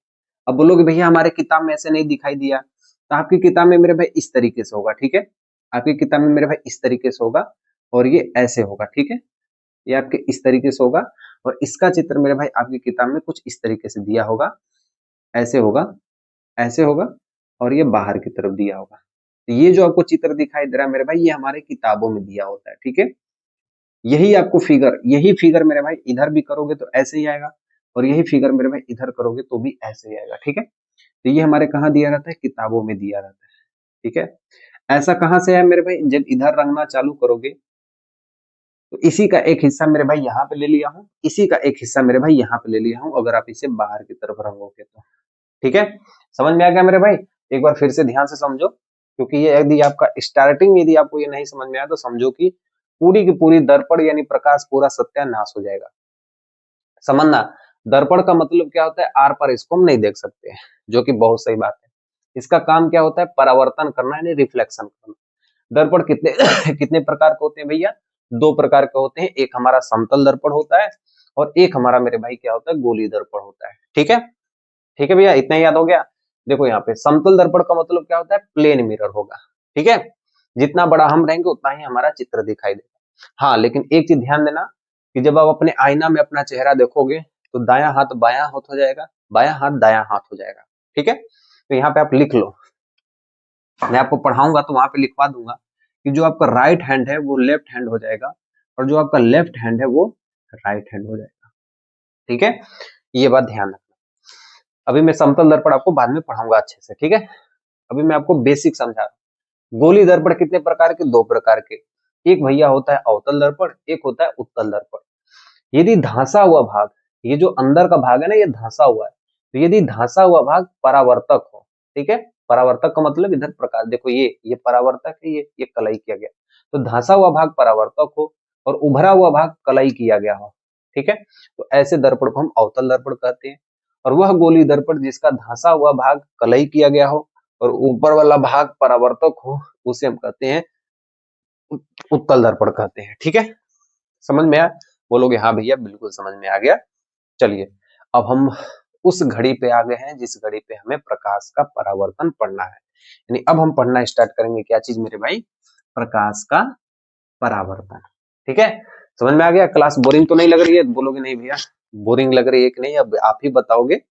अब बोलोगे भैया हमारे किताब में ऐसे नहीं दिखाई दिया, तो आपकी किताब में मेरे भाई इस तरीके से होगा, ठीक है। आपकी किताब में मेरे भाई इस तरीके से होगा और ये ऐसे होगा, ठीक है। ये आपके इस तरीके से होगा और इसका चित्र मेरे भाई आपकी किताब में कुछ इस तरीके से दिया होगा, ऐसे होगा, ऐसे होगा और ये बाहर की तरफ दिया होगा। तो ये जो आपको चित्र दिखाई दे रहा है मेरे भाई, ये हमारे किताबों में दिया होता है, ठीक है। यही फिगर मेरे भाई इधर भी करोगे तो ऐसे ही आएगा और यही फिगर मेरे भाई इधर करोगे तो भी ऐसे ही आएगा, ठीक है। तो ये हमारे कहाँ दिया रहता है? किताबों में दिया रहता है, ठीक है। ऐसा कहाँ से है मेरे भाई? जब इधर रंगना चालू करोगे तो इसी का एक हिस्सा मेरे भाई यहाँ पे ले लिया हूँ, इसी का एक हिस्सा मेरे भाई यहाँ पे ले लिया हूँ, अगर आप इसे बाहर की तरफ रंगोगे तो, ठीक है। समझ में आ गया मेरे भाई? एक बार फिर से ध्यान से समझो, क्योंकि ये यदि आपका स्टार्टिंग में यदि आपको ये नहीं समझ में आया तो समझो कि पूरी की पूरी दर्पण यानी प्रकाश पूरा सत्यानाश हो जाएगा। समझना, दर्पण का मतलब क्या होता है? आर पार इसको हम नहीं देख सकते हैं, जो कि बहुत सही बात है। इसका काम क्या होता है? परावर्तन करना यानी रिफ्लेक्शन करना। दर्पण कितने कितने प्रकार के होते हैं भैया? दो प्रकार के होते हैं, एक हमारा समतल दर्पण होता है और एक हमारा मेरे भाई क्या होता है? गोलीय दर्पण होता है, ठीक है। ठीक है भैया, इतना ही याद हो गया। देखो यहाँ पे समतल दर्पण का मतलब क्या होता है? प्लेन मिरर होगा, ठीक है। जितना बड़ा हम रहेंगे उतना ही हमारा चित्र दिखाई देगा। हाँ, लेकिन एक चीज ध्यान देना कि जब आप अपने आईना में अपना चेहरा देखोगे तो दायां हाथ बायां हाथ हो जाएगा, बायां हाथ दायां हाथ हो जाएगा, ठीक है। तो यहाँ पे आप लिख लो, मैं आपको पढ़ाऊंगा तो वहां पे लिखवा दूंगा कि जो आपका राइट हैंड है वो लेफ्ट हैंड हो जाएगा और जो आपका लेफ्ट हैंड है वो राइट हैंड हो जाएगा, ठीक है। ये बात ध्यान रखना। अभी मैं समतल दर्पण आपको बाद में पढ़ाऊंगा अच्छे से, ठीक है। अभी मैं आपको बेसिक समझा रहा हूँ। गोली दर्पण कितने प्रकार के? दो प्रकार के। एक भैया होता है अवतल दर्पण, एक होता है उत्तल दर्पण। यदि धंसा हुआ भाग, ये जो अंदर का भाग है ना, ये धंसा हुआ है, तो यदि धंसा हुआ भाग परावर्तक हो, ठीक है। परावर्तक का मतलब इधर प्रकाश, देखो ये परावर्तक है, ये कलई किया गया, तो धंसा हुआ भाग परावर्तक हो और उभरा हुआ भाग कलई किया गया हो, ठीक है। तो ऐसे दर्पण को हम अवतल दर्पण कहते हैं। और वह गोली दर्पण जिसका धंसा हुआ भाग कलई किया गया हो और ऊपर वाला भाग परावर्तक हो, उसे हम कहते हैं उत्तल दर्पण कहते हैं, ठीक है। समझ में आया? बोलोगे हाँ भैया बिल्कुल समझ में आ गया। चलिए, अब हम उस घड़ी पे आ गए हैं जिस घड़ी पे हमें प्रकाश का परावर्तन पढ़ना है। यानी अब हम पढ़ना स्टार्ट करेंगे क्या चीज मेरे भाई? प्रकाश का परावर्तन, ठीक है। समझ में आ गया? क्लास बोरिंग तो नहीं लग रही है? बोलोगे नहीं भैया बोरिंग लग रही है कि नहीं, अब आप ही बताओगे।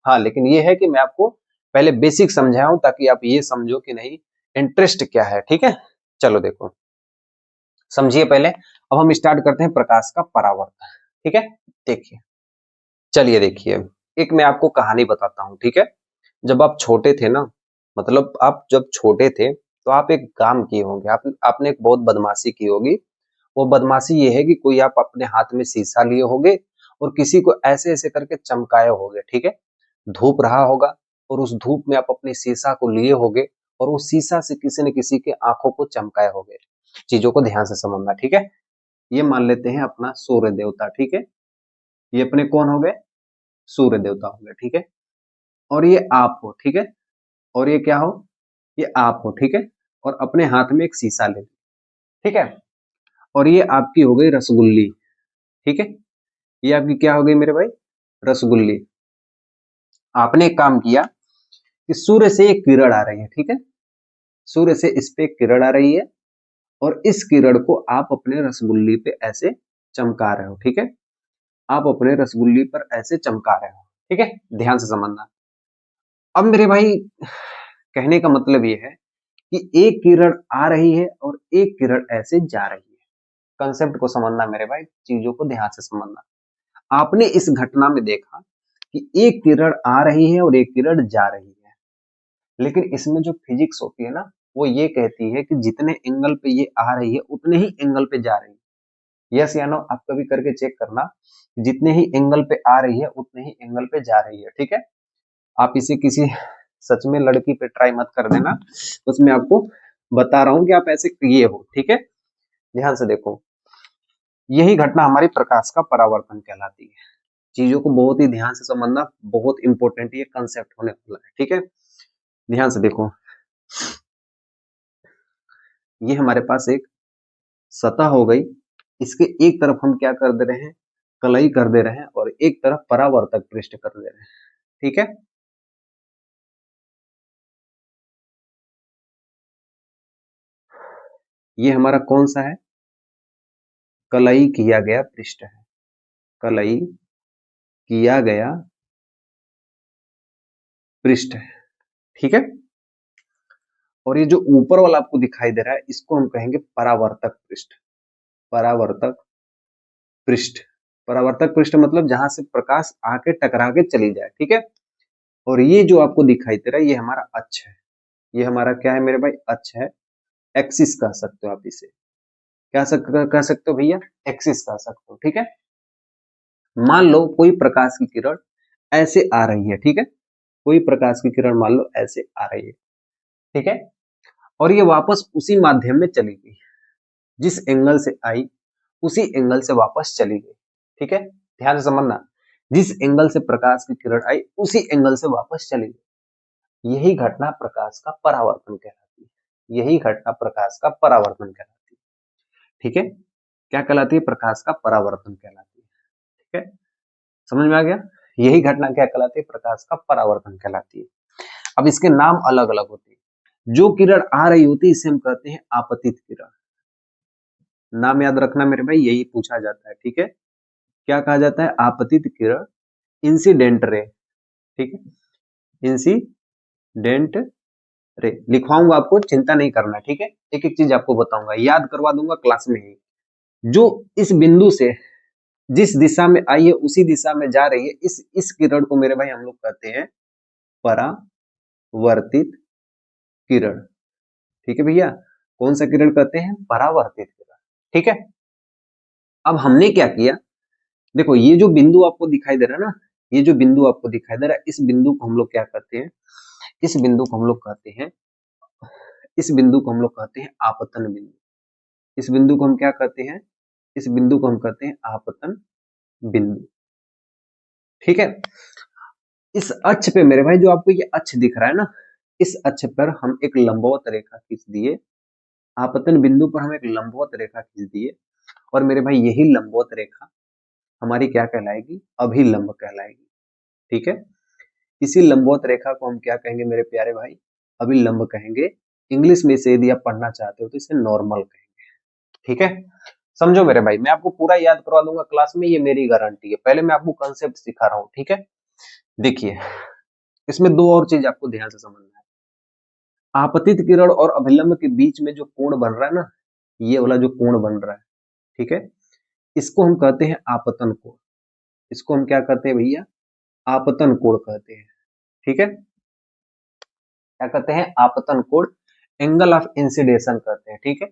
हाँ, लेकिन ये है कि मैं आपको पहले बेसिक समझाया हूं ताकि आप ये समझो कि नहीं इंटरेस्ट क्या है, ठीक है। चलो देखो, समझिए पहले। अब हम स्टार्ट करते हैं प्रकाश का परावर्तन, ठीक है। देखिए, चलिए देखिए, एक मैं आपको कहानी बताता हूँ, ठीक है। जब आप छोटे थे ना, मतलब आप जब छोटे थे तो आप एक काम किए होंगे, आपने एक बहुत बदमाशी की होगी। वो बदमाशी ये है कि कोई आप अपने हाथ में शीशा लिए होगे और किसी को ऐसे ऐसे करके चमकाए होगे, ठीक है। धूप रहा होगा और उस धूप में आप अपने शीशा को लिए होगे और उस शीशा से किसी न किसी के आंखों को चमकाए होगे। चीजों को ध्यान से समझना, ठीक है। ये मान लेते हैं अपना सूर्य देवता, ठीक है। ये अपने कौन हो गए? सूर्य देवता हो गए, ठीक है। और ये आप हो, ठीक है। और ये क्या हो? ये आप हो, ठीक है। और अपने हाथ में एक शीशा ले, ठीक है। और ये आपकी हो गई रसगुल्ली, ठीक है। ये आपकी क्या हो गई मेरे भाई? रसगुल्ली। आपने एक काम किया कि सूर्य से एक किरण आ रही है, ठीक है। सूर्य से इस पे एक किरण आ रही है और इस किरण को आप अपने रसगुल्ली पे ऐसे चमका रहे हो, ठीक है। आप अपने रसगुल्ली पर ऐसे चमका रहे हो, ठीक है। ध्यान से समझना। अब मेरे भाई कहने का मतलब ये है कि एक किरण आ रही है और एक किरण ऐसे जा रही है। कंसेप्ट को समझना मेरे भाई, चीजों को ध्यान से समझना। आपने इस घटना में देखा कि एक किरण आ रही है और एक किरण जा रही है, लेकिन इसमें जो फिजिक्स होती है ना, वो ये कहती है कि जितने एंगल पे ये आ रही है उतने ही एंगल पे जा रही है। यस या नो? आप कभी करके चेक करना, जितने ही एंगल पे आ रही है उतने ही एंगल पे जा रही है, ठीक है। आप इसे किसी सच में लड़की पे ट्राई मत कर देना, उसमें आपको बता रहा हूं कि आप ऐसे किए हो, ठीक है। ध्यान से देखो, यही घटना हमारी प्रकाश का परावर्तन कहलाती है। चीजों को बहुत ही ध्यान से समझना, बहुत इंपॉर्टेंट ये कंसेप्ट होने वाला है, ठीक है। ध्यान से देखो, ये हमारे पास एक सतह हो गई, इसके एक तरफ हम क्या कर दे रहे हैं, कलई कर दे रहे हैं और एक तरफ परावर्तक पृष्ठ कर दे रहे हैं। ठीक है, ये हमारा कौन सा है, कलई किया गया पृष्ठ है, कलई किया गया पृष्ठ है। ठीक है, और ये जो ऊपर वाला आपको दिखाई दे रहा है इसको हम कहेंगे परावर्तक पृष्ठ, परावर्तक पृष्ठ। परावर्तक पृष्ठ मतलब जहां से प्रकाश आके टकरा के चली जाए। ठीक है, और ये जो आपको दिखाई दे रहा है ये हमारा अक्ष है, ये हमारा क्या है मेरे भाई, अक्ष है, एक्सिस कह सकते हो आप इसे, क्या कह सकते हो भैया, एक्सिस कह सकते हो। ठीक है, मान लो कोई प्रकाश की किरण ऐसे आ रही है, ठीक है, कोई प्रकाश की किरण मान लो ऐसे आ रही है, ठीक है, और ये वापस उसी माध्यम में चली गई, जिस एंगल से आई उसी एंगल से वापस चली गई। ठीक है, ध्यान से समझना, जिस एंगल से प्रकाश की किरण आई उसी एंगल से वापस चली गई, यही घटना प्रकाश का परावर्तन कहलाती है, यही घटना प्रकाश का परावर्तन कहलाती है। ठीक है, क्या कहलाती है, प्रकाश का परावर्तन कहलाती है। ठीक है, समझ में आ गया, यही घटना क्या कहलाती है, प्रकाश का परावर्तन कहलाती है। अब इसके नाम अलग अलग होते हैं, जो किरण आ रही होती है इसे हम कहते हैं आपतित किरण, नाम याद रखना मेरे भाई, यही पूछा जाता है। ठीक है, क्या कहा जाता है, आपतित किरण, इंसिडेंट रे। ठीक है, इंसिडेंट रे लिखवाऊंगा, आपको चिंता नहीं करना। ठीक है, एक एक चीज आपको बताऊंगा, याद करवा दूंगा क्लास में ही। जो इस बिंदु से जिस दिशा में आई है उसी दिशा में जा रही है, इस किरण को मेरे भाई हम लोग कहते हैं परावर्तित किरण। ठीक है भैया, कौन सा किरण कहते हैं, परावर्तित किरण। ठीक है, अब हमने क्या किया, देखो ये जो बिंदु आपको दिखाई दे रहा है ना, ये जो बिंदु आपको दिखाई दे रहा है, इस बिंदु को हम लोग क्या कहते हैं, इस बिंदु को हम लोग कहते हैं, इस बिंदु को हम लोग कहते हैं आपतन बिंदु। इस बिंदु को हम क्या कहते हैं, इस बिंदु को हम कहते हैं आपतन बिंदु। ठीक है, इस अक्ष पे मेरे भाई जो आपको ये अक्ष दिख रहा है ना, इस अक्ष पर हम एक लंबवत रेखा खींच दिए, आपतन बिंदु पर हम एक लंबवत रेखा खींच दिए, और मेरे भाई यही लंबवत रेखा हमारी क्या कहलाएगी, अभिलंब कहलाएगी। ठीक है, इसी लंबवत रेखा को हम क्या कहेंगे मेरे प्यारे भाई, अभिलंब कहेंगे। इंग्लिश में से यदि आप पढ़ना चाहते हो तो इसे नॉर्मल कहेंगे। ठीक है, समझो मेरे भाई, मैं आपको पूरा याद करवा दूंगा क्लास में, ये मेरी गारंटी है। पहले मैं आपको कंसेप्ट सिखा रहा हूँ। ठीक है, देखिए इसमें दो और चीज आपको ध्यान से समझना है, आपतित किरण और अभिलंब के बीच में जो कोण बन रहा है ना, ये वाला जो कोण बन रहा है, ठीक है, इसको हम कहते हैं आपतन कोण। इसको हम क्या कहते हैं भैया, आपतन कोण कहते हैं। ठीक है, क्या कहते हैं, आपतन कोण, एंगल ऑफ इंसिडेशन कहते हैं। ठीक है,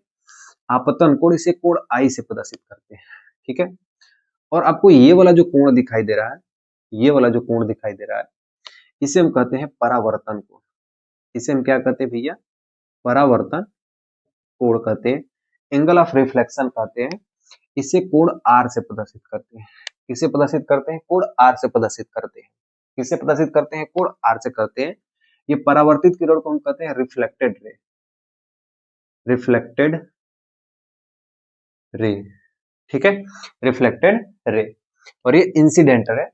आपतन कोण, इसे कोण आई से प्रदर्शित करते हैं। ठीक है, और आपको ये वाला जो कोण दिखाई दे रहा है, ये वाला जो कोण दिखाई दे रहा है, इसे हम कहते हैं परावर्तन कोण। इसे हम क्या कहते हैं भैया, परावर्तन कोण कहते हैं, एंगल ऑफ रिफ्लेक्शन कहते हैं। इसे कोण आर से प्रदर्शित करते हैं। किसे प्रदर्शित करते हैं, कोण आर से प्रदर्शित करते हैं। किसे प्रदर्शित करते हैं, कोण आर से करते हैं। ये परावर्तित किरण को हम कहते हैं रिफ्लेक्टेड रे, रिफ्लेक्टेड रे। ठीक है, रिफ्लेक्टेड रे, और ये incident ray,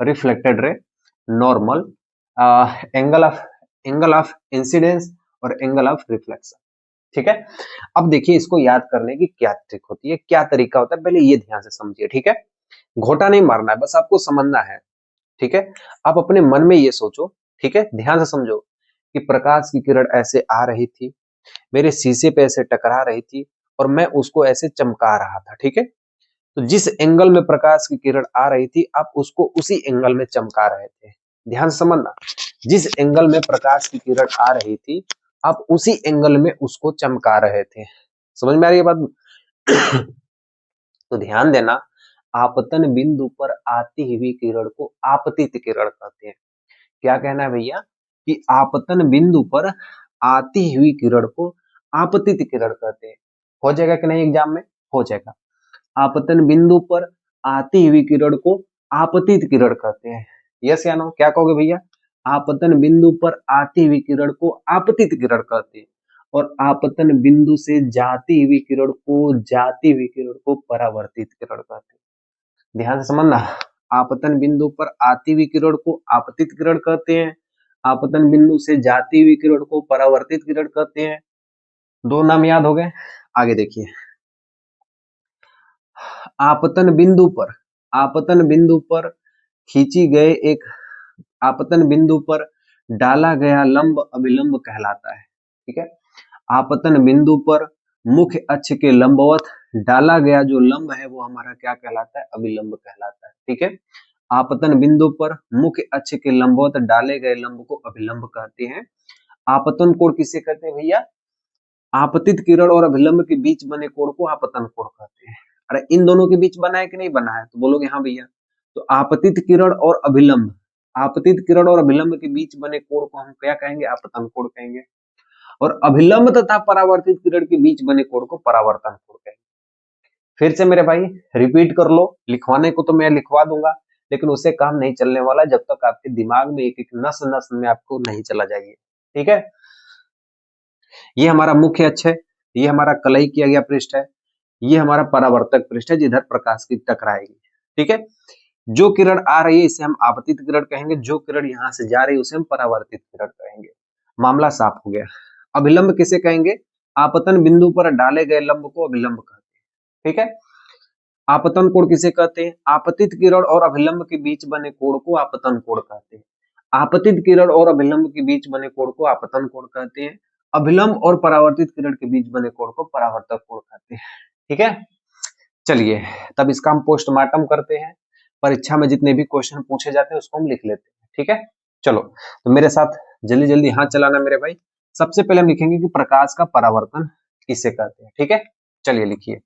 reflected ray, normal, angle of incidence और एंगल ऑफ रिफ्लेक्शन। ठीक है, अब देखिए इसको याद करने की क्या ट्रिक होती है, क्या तरीका होता है, पहले ये ध्यान से समझिए। ठीक है, घोटा नहीं मारना है, बस आपको समझना है। ठीक है, आप अपने मन में ये सोचो, ठीक है, ध्यान से समझो कि प्रकाश की किरण ऐसे आ रही थी, मेरे शीशे पे ऐसे टकरा रही थी, और मैं उसको ऐसे चमका रहा था। ठीक है, तो जिस एंगल में प्रकाश की किरण आ रही थी आप उसको उसी एंगल में चमका रहे थे। ध्यान से समझना, जिस एंगल में प्रकाश की किरण आ रही थी आप उसी एंगल में उसको चमका रहे थे। समझ में आ रही है बात? तो ध्यान देना, आपतन बिंदु पर आती हुई किरण को आपतित किरण कहते हैं। क्या कहना है भैया, कि आपतन बिंदु पर आती हुई किरण को आपतित किरण कहते हैं। हो जाएगा कि नहीं एग्जाम में, हो जाएगा। आपतन बिंदु पर आती हुई किरण को आपतित किरण कहते हैं। यस या नो, क्या कहोगे भैया, आपतन बिंदु पर आती हुई किरण को आपतित किरण कहते हैं। और आपतन बिंदु से जाती हुई किरण को परावर्तित किरण कहते हैं। ध्यान से समझना, आपतन बिंदु पर आती हुई किरण को आपतित किरण कहते हैं, आपतन बिंदु से जाती हुई किरण को परावर्तित किरण कहते हैं। दो नाम याद हो गए। आगे देखिए, आपतन बिंदु पर खींची गए एक आपतन बिंदु पर डाला गया लंब अभिलंब कहलाता है। ठीक है, आपतन बिंदु पर मुख्य अक्ष के लंबवत डाला गया जो लंब है वो हमारा क्या कहलाता है, अभिलंब कहलाता है। ठीक है, आपतन बिंदु पर मुख्य अक्ष के लंबवत डाले गए लंब को अभिलंब कहते हैं। आपतन कोण किसे कहते हैं भैया, आपतित किरण और अभिलंब के बीच बने कोण को आपतन कोण कहते हैं। अरे इन दोनों के बीच बना है कि नहीं बना है, तो बोलोगे हाँ भैया। तो आपतित किरण और अभिलंब, आपतित किरण और अभिलंब के बीच बने कोण को हम क्या कहेंगे, आपतन कोण कहेंगे। और अभिलंब तथा परावर्तित किरण के बीच बने कोण को परावर्तन कोण कहेंगे। फिर से मेरे भाई रिपीट कर लो, लिखवाने को तो मैं लिखवा दूंगा, लेकिन उससे काम नहीं चलने वाला जब तक आपके दिमाग में एक एक नस नस में आपको नहीं चला जाइए। ठीक है, ये हमारा मुख्य अक्ष है, ये हमारा कलई किया गया पृष्ठ है, ये हमारा परावर्तक पृष्ठ है जिधर प्रकाश की टकराएगी। ठीक है, जो किरण आ रही है इसे हम आपतित किरण कहेंगे, जो किरण यहाँ से जा रही है उसे हम परावर्तित किरण कहेंगे। मामला साफ हो गया। अभिलंब किसे कहेंगे, आपतन बिंदु पर डाले गए लंब को अभिलंब कहते हैं। ठीक है, आपतन कोण किसे कहते हैं, आपतित किरण और अभिलंब के बीच बने कोण को आपतन कोण कहते हैं। आपतित किरण और अभिलंब के बीच बने कोण को आपतन कोण कहते हैं। अभिलंब और परावर्तित किरण के बीच बने कोण को परावर्तक कोण कहते हैं। ठीक है, चलिए तब इसका हम पोस्टमार्टम करते हैं। परीक्षा में जितने भी क्वेश्चन पूछे जाते हैं उसको हम लिख लेते हैं। ठीक है, चलो तो मेरे साथ जल्दी जल्दी हाथ चलाना मेरे भाई। सबसे पहले हम लिखेंगे कि प्रकाश का परावर्तन किसे कहते हैं। ठीक है, चलिए लिखिए,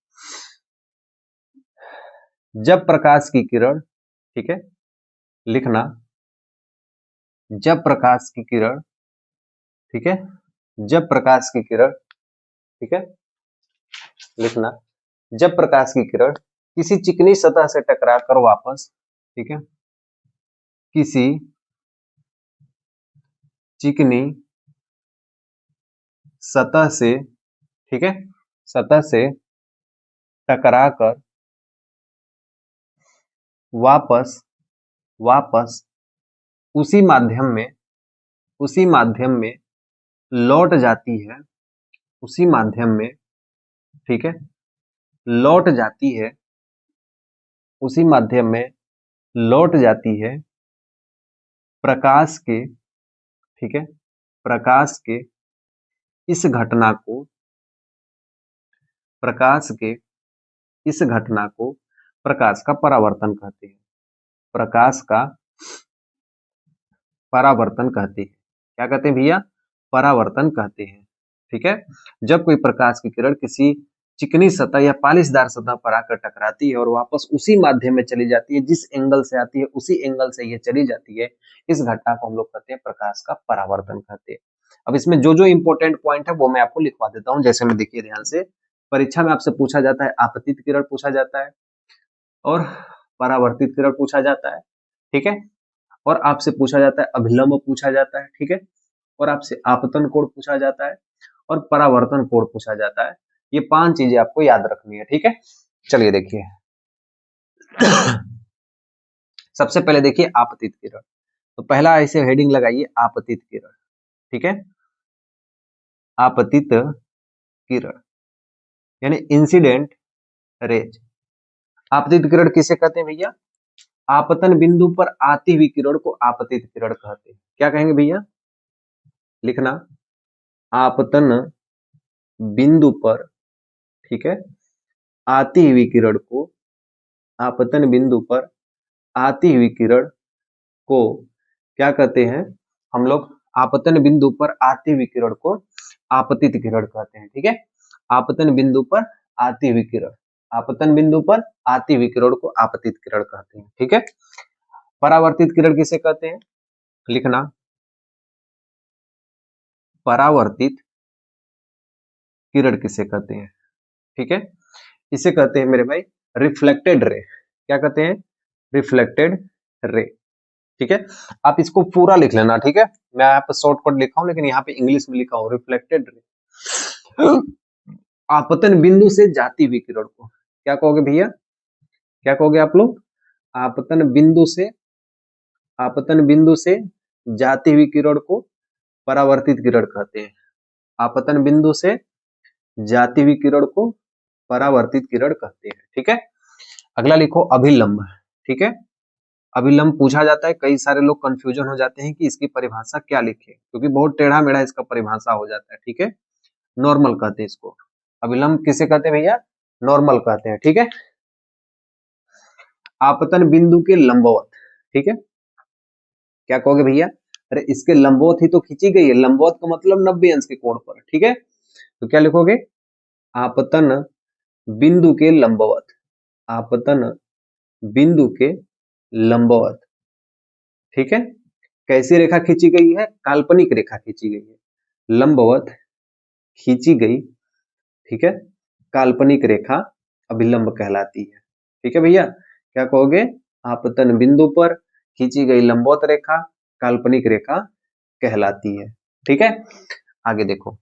जब प्रकाश की किरण, ठीक है लिखना, जब प्रकाश की किरण, ठीक है, जब प्रकाश की किरण, ठीक है लिखना, जब प्रकाश की किरण किसी चिकनी सतह से टकराकर वापस, ठीक है, किसी चिकनी सतह से, ठीक है, सतह से टकराकर वापस उसी माध्यम में लौट जाती है, उसी माध्यम में, ठीक है, लौट जाती है, उसी माध्यम में लौट जाती है प्रकाश के, ठीक है, प्रकाश के इस घटना को, प्रकाश के इस घटना को प्रकाश का परावर्तन कहते हैं। प्रकाश का परावर्तन कहते हैं। क्या कहते हैं भैया, परावर्तन कहते हैं। ठीक है, जब कोई प्रकाश की किरण किसी चिकनी सतह या पालिशदार सतह पर आकर टकराती है और वापस उसी माध्यम में चली जाती है, जिस एंगल से आती है उसी एंगल से ये चली जाती है, इस घटना को हम लोग कहते हैं प्रकाश का परावर्तन कहते हैं। अब इसमें जो जो इंपॉर्टेंट पॉइंट है वो मैं आपको लिखवा देता हूं। जैसे में देखिए ध्यान से, परीक्षा में आपसे पूछा जाता है आपतित किरण पूछा जाता है और परावर्तित किरण पूछा जाता है। ठीक है, और आपसे पूछा जाता है अभिलंब पूछा जाता है। ठीक है, और आपसे आपतन कोण पूछा जाता है और परावर्तन कोण पूछा जाता है। ये 5 चीजें आपको याद रखनी है। ठीक है, चलिए देखिए सबसे पहले देखिए आपतित किरण, तो पहला ऐसे हेडिंग लगाइए आपतित किरण। ठीक है, आपतित किरण यानी इंसिडेंट रेज। आपतित किरण किसे कहते हैं भैया, आपतन बिंदु पर आती हुई किरण को आपतित किरण कहते हैं। क्या कहेंगे भैया, लिखना, आपतन बिंदु पर, ठीक है, आती हुई किरण को, आपतन बिंदु पर आती हुई किरण को क्या कहते हैं हम लोग, आपतन बिंदु पर आती हुई किरण को आपतित किरण कहते हैं। ठीक है, आपतन बिंदु पर आती हुई किरण, आपतन बिंदु पर आती हुई किरण को आपतित किरण कहते हैं। ठीक है, परावर्तित किरण किसे कहते हैं, लिखना, परावर्तित किरण किसे कहते हैं। ठीक है, इसे कहते हैं मेरे भाई रिफ्लेक्टेड रे। क्या कहते हैं, रिफ्लेक्टेड रे। ठीक है, आप इसको पूरा लिख लेना। ठीक है, मैं यहाँ पे शॉर्टकट लिखा हूं लेकिन यहाँ पे इंग्लिश में लिखा हूं रिफ्लेक्टेड रे। आपतन बिंदु से जाती हुई किरण को क्या कहोगे भैया, क्या कहोगे आप लोग? आपतन बिंदु से, आपतन बिंदु से जाती हुई किरण को परावर्तित किरण कहते हैं। आपतन बिंदु से जाती हुई किरण को परावर्तित किरण कहते हैं। ठीक है, अगला लिखो अभिलंब। ठीक है, अभिलंब पूछा जाता है, कई सारे लोग कंफ्यूजन हो जाते हैं कि इसकी परिभाषा क्या लिखे, क्योंकि बहुत टेढ़ा मेढ़ा इसका परिभाषा हो जाता है। ठीक है, नॉर्मल कहते हैं इसको। अभिलंब किसे कहते हैं भैया? नॉर्मल कहते हैं। ठीक है, आपतन बिंदु के लंबवत। ठीक है, क्या कहोगे भैया? अरे इसके लंबवत ही तो खींची गई है, लंबवत का मतलब 90 अंश के कोण पर। ठीक है, तो क्या लिखोगे? आपतन बिंदु के लंबवत, आपतन बिंदु के लंबवत। ठीक है, कैसी रेखा खींची गई है? काल्पनिक रेखा खींची गई है, लंबवत खींची गई। ठीक है, काल्पनिक रेखा अभिलंब कहलाती है। ठीक है भैया, क्या कहोगे? आपतन बिंदु पर खींची गई लंबवत रेखा काल्पनिक रेखा कहलाती है। ठीक है, आगे देखो,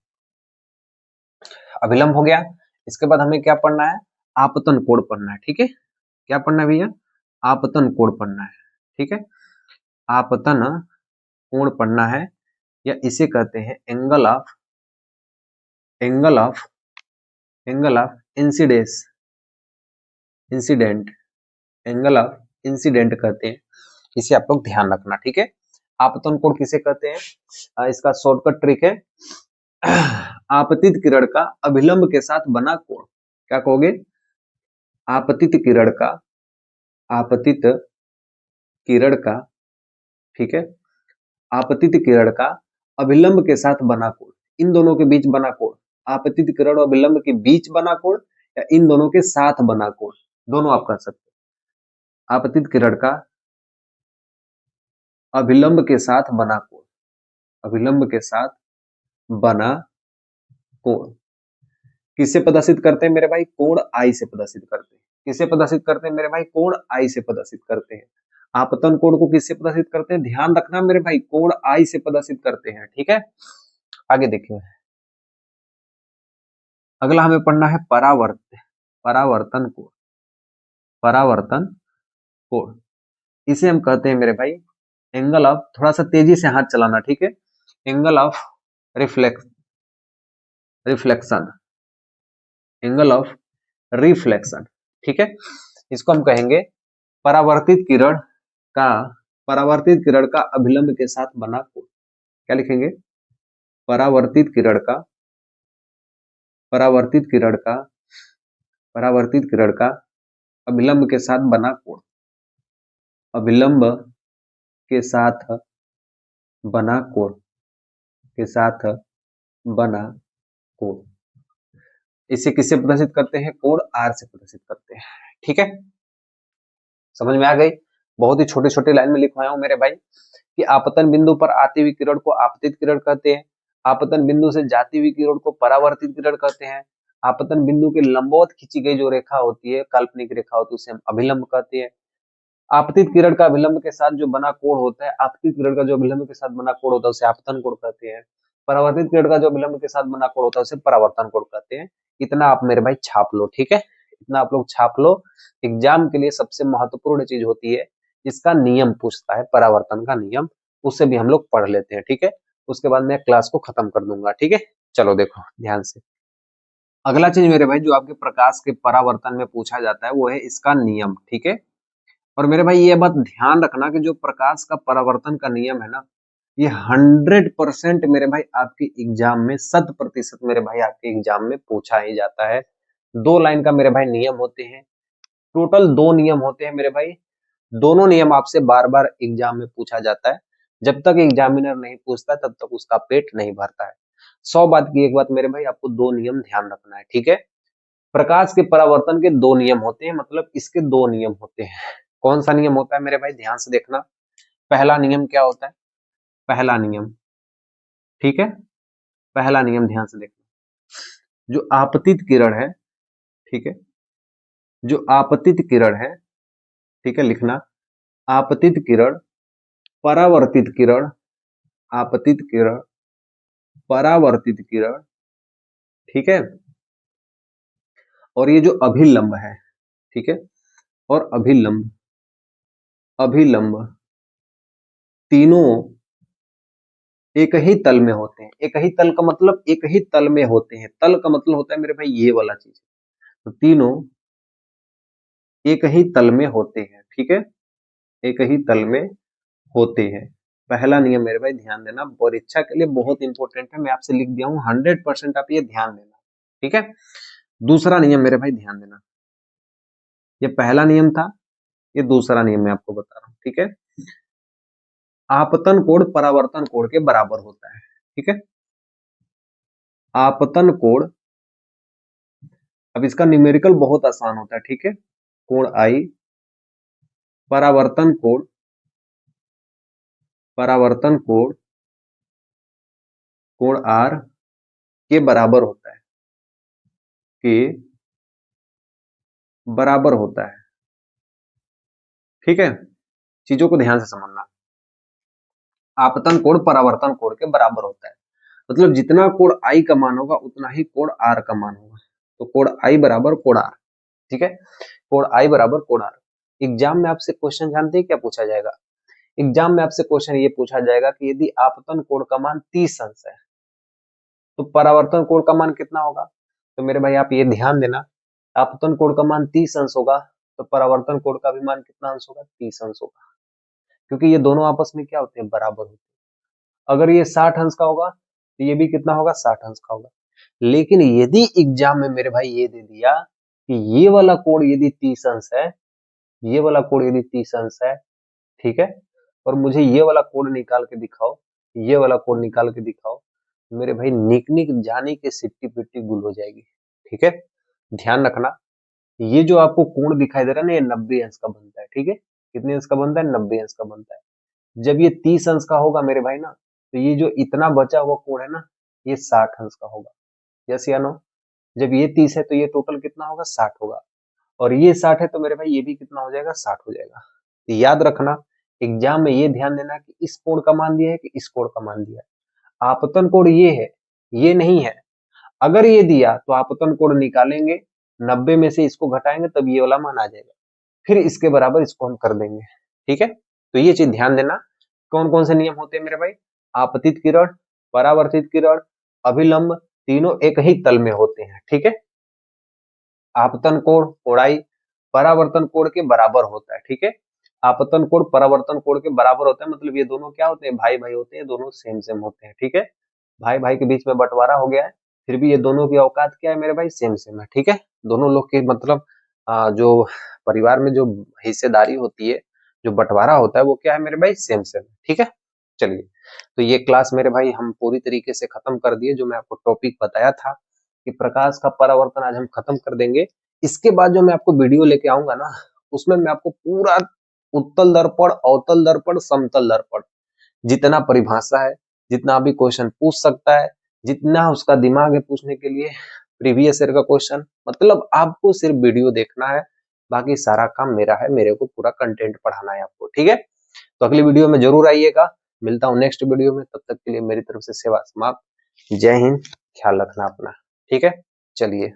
अभिलंब हो गया, इसके बाद हमें क्या पढ़ना है? आपतन कोण पढ़ना है। ठीक है, क्या पढ़ना है भैया? आपतन कोण पढ़ना है। ठीक है, आपतन कोण पढ़ना है, या इसे कहते हैं angle of, angle of, angle of incidence, incident, angle of incident कहते हैं, इसे आप लोग ध्यान रखना। ठीक है, आपतन कोण किसे कहते हैं? इसका शॉर्टकट ट्रिक है आपतित किरण का अभिलंब के साथ बना कोण। क्या कहोगे? आपतित किरण का, आपतित किरण का, ठीक है, आपतित किरण का अभिलंब के साथ बना कोण, इन दोनों के बीच बना कोण, आपतित किरण और अभिलंब के बीच बना कोण या इन दोनों के साथ बना कोण, दोनों आप कर सकते हो। आपतित किरण का अभिलंब के साथ बना कोण, अभिलंब के साथ बना कोण किससे प्रदर्शित करते हैं मेरे भाई? कोण आई से प्रदर्शित करते हैं। किसे प्रदर्शित करते हैं मेरे भाई? कोण आई से प्रदर्शित करते हैं। आपतन कोण को किससे प्रदर्शित करते हैं? ध्यान रखना मेरे भाई, कोण आई से प्रदर्शित करते हैं। ठीक है, आगे देखिए, अगला हमें पढ़ना है परावर्तन कोण, परावर्तन कोण इसे हम कहते हैं मेरे भाई एंगल ऑफ, थोड़ा सा तेजी से हाथ चलाना। ठीक है, angle of reflection, angle of reflection. ठीक है, इसको हम कहेंगे परावर्तित किरण का, परावर्तित किरण का अभिलंब के साथ बना कोण। क्या लिखेंगे? परावर्तित किरण का, परावर्तित किरण का, परावर्तित किरण का अभिलंब के साथ बना कोण, अभिलंब के साथ बना कोण, के साथ बना कोण, इसे किससे प्रदर्शित करते हैं? कोण आर से प्रदर्शित करते हैं। ठीक है, समझ में आ गई? बहुत ही छोटे छोटे लाइन में लिखवाया हूं मेरे भाई कि आपतन बिंदु पर आती हुई किरण को आपतित किरण कहते हैं, आपतन बिंदु से जाती हुई किरण को परावर्तित किरण कहते हैं, आपतन बिंदु के लंबवत खींची गई जो रेखा होती है, काल्पनिक रेखा होती है, उसे हम अभिलंब कहते हैं। आपतित किरण का अभिलंब के साथ जो बना कोण होता है, आपतित किरण का जो अभिलंब के साथ बना कोण होता है उसे आपतन कोण कहते हैं। परावर्तित किरण का जो अभिलंब के साथ बना कोण होता है उसे परावर्तन कोण कहते हैं। इतना आप मेरे भाई छाप लो। ठीक है, इतना आप लोग छाप लो। एग्जाम के लिए सबसे महत्वपूर्ण चीज होती है, इसका नियम पूछता है, परावर्तन का नियम, उससे भी हम लोग पढ़ लेते हैं। ठीक है, उसके बाद मैं क्लास को खत्म कर दूंगा। ठीक है, चलो देखो ध्यान से, अगला चीज मेरे भाई जो आपके प्रकाश के परावर्तन में पूछा जाता है वो है इसका नियम। ठीक है, और मेरे भाई ये बात ध्यान रखना कि जो प्रकाश का परावर्तन का नियम है ना, ये 100% मेरे भाई आपके एग्जाम में, 100% मेरे भाई आपके एग्जाम में पूछा ही जाता है। 2 लाइन का मेरे भाई नियम होते हैं, टोटल 2 नियम होते हैं मेरे भाई। दोनों नियम आपसे बार बार एग्जाम में पूछा जाता है। जब तक एग्जामिनर नहीं पूछता तब तक उसका पेट नहीं भरता है। 100 बात की एक बात मेरे भाई, आपको 2 नियम ध्यान रखना है। ठीक है, प्रकाश के परावर्तन के 2 नियम होते हैं, मतलब इसके 2 नियम होते हैं। कौन सा नियम होता है मेरे भाई? ध्यान से देखना। पहला नियम क्या होता है? पहला नियम, ठीक है, पहला नियम ध्यान से देखना, जो आपतित किरण है, ठीक है, जो आपतित किरण है, ठीक है, लिखना, आपतित किरण, परावर्तित किरण, आपतित किरण, परावर्तित किरण, ठीक है। और ये जो अभिलंब है, ठीक है, और अभिलंब, अभिलंब तीनों एक ही तल में होते हैं। एक ही तल का मतलब एक ही तल में होते हैं। तल का मतलब होता है मेरे भाई ये वाला चीज। तो तीनों एक ही तल में होते हैं, ठीक है, एक ही तल में होते हैं। पहला नियम मेरे भाई ध्यान देना, परीक्षा के लिए बहुत इंपॉर्टेंट है, मैं आपसे लिख दिया हूं, 100% आप ये ध्यान देना, ठीक है। दूसरा नियम मेरे भाई ध्यान देना, ये पहला नियम था, ये दूसरा नियम मैं आपको बता रहा हूं, ठीक है। आपतन कोण परावर्तन कोण के बराबर होता है, ठीक है। आपतन कोण, अब इसका न्यूमेरिकल बहुत आसान होता है, ठीक है। कोण आई, परावर्तन कोण, परावर्तन कोण, कोण आर के बराबर होता है, के बराबर होता है, ठीक है। चीजों को ध्यान से समझना, आपतन कोण परावर्तन कोण के बराबर होता है, मतलब जितना कोण आई का मान होगा उतना ही कोण आर का मान होगा। तो कोण आई बराबर कोण आर, ठीक है, कोण आई बराबर कोण आर। एग्जाम में आपसे क्वेश्चन जानते हैं क्या पूछा जाएगा? एग्जाम में आपसे क्वेश्चन ये पूछा जाएगा कि यदि आपतन कोण का मान 30 अंश है तो परावर्तन कोण का मान कितना होगा? तो मेरे भाई आप ये ध्यान देना, आपतन कोण का मान 30 अंश होगा तो परावर्तन कोण का भी मान कितना अंश होगा? 30 अंश होगा, क्योंकि ये दोनों आपस में क्या होते हैं? बराबर होते हैं। अगर ये 60 अंश का होगा तो ये भी कितना होगा? 60 अंश का होगा। लेकिन यदि एग्जाम में मेरे भाई ये दे दिया कि ये वाला कोण यदि 30 अंश है, ये वाला कोण यदि 30 अंश है, ठीक है, और मुझे ये वाला कोण निकाल के दिखाओ, ये वाला कोण निकाल के दिखाओ, मेरे भाई निक निक जानी के सिट्टी पिट्टी गुल हो जाएगी, ठीक है। ध्यान रखना, ये जो आपको कोण दिखाई दे रहा है ना, ये 90 अंश का बनता है, ठीक है। कितने अंश का बनता है? 90 अंश का बनता है। जब ये 30 अंश का होगा मेरे भाई ना, तो ये जो इतना बचा हुआ कोण है ना, ये 60 अंश का होगा। यस या नो? जब ये 30 है तो ये टोटल कितना होगा? 60 होगा। और ये 60 है तो मेरे भाई ये भी कितना हो जाएगा? 60 हो जाएगा। तो याद रखना, एग्जाम में ये ध्यान देना कि इस कोण का मान दिया है कि इस कोण का मान दिया है। आपतन कोण ये है, ये नहीं है। अगर ये दिया तो आपतन कोण निकालेंगे, 90 में से इसको घटाएंगे तब ये वाला मान आ जाएगा, फिर इसके बराबर इसको हम कर देंगे, ठीक है। तो ये चीज ध्यान देना, कौन कौन से नियम होते हैं मेरे भाई? आपतित किरण, परावर्तित किरण, अभिलंब, तीनों एक ही तल में होते हैं, ठीक है। आपतन कोण कोणाई परावर्तन कोण के बराबर होता है, ठीक है। आपतन कोण परावर्तन कोण के बराबर होता है, मतलब ये दोनों क्या होते हैं? भाई भाई होते हैं, दोनों सेम सेम होते हैं, ठीक है। भाई भाई के बीच में बंटवारा हो गया है, फिर भी ये दोनों की औकात क्या है मेरे भाई? सेम सेम है, ठीक है। दोनों लोग के मतलब जो परिवार में जो हिस्सेदारी होती है, जो बंटवारा होता है, वो क्या है मेरे भाई? सेम सेम, ठीक है। चलिए, तो ये क्लास मेरे भाई हम पूरी तरीके से खत्म कर दिए। जो मैं आपको टॉपिक बताया था कि प्रकाश का परावर्तन, आज हम खत्म कर देंगे। इसके बाद जो मैं आपको वीडियो लेके आऊंगा ना, उसमें मैं आपको पूरा उत्तल दर्पण, अवतल दर्पण, समतल दर्पण, जितना परिभाषा है, जितना भी क्वेश्चन पूछ सकता है, जितना उसका दिमाग है पूछने के लिए, प्रीवियस ईयर का क्वेश्चन, मतलब आपको सिर्फ वीडियो देखना है, बाकी सारा काम मेरा है, मेरे को पूरा कंटेंट पढ़ाना है आपको, ठीक है। तो अगली वीडियो में जरूर आइएगा, मिलता हूँ नेक्स्ट वीडियो में, तब तक के लिए मेरी तरफ से सेवा समाप्त। जय हिंद, ख्याल रखना अपना, ठीक है। चलिए।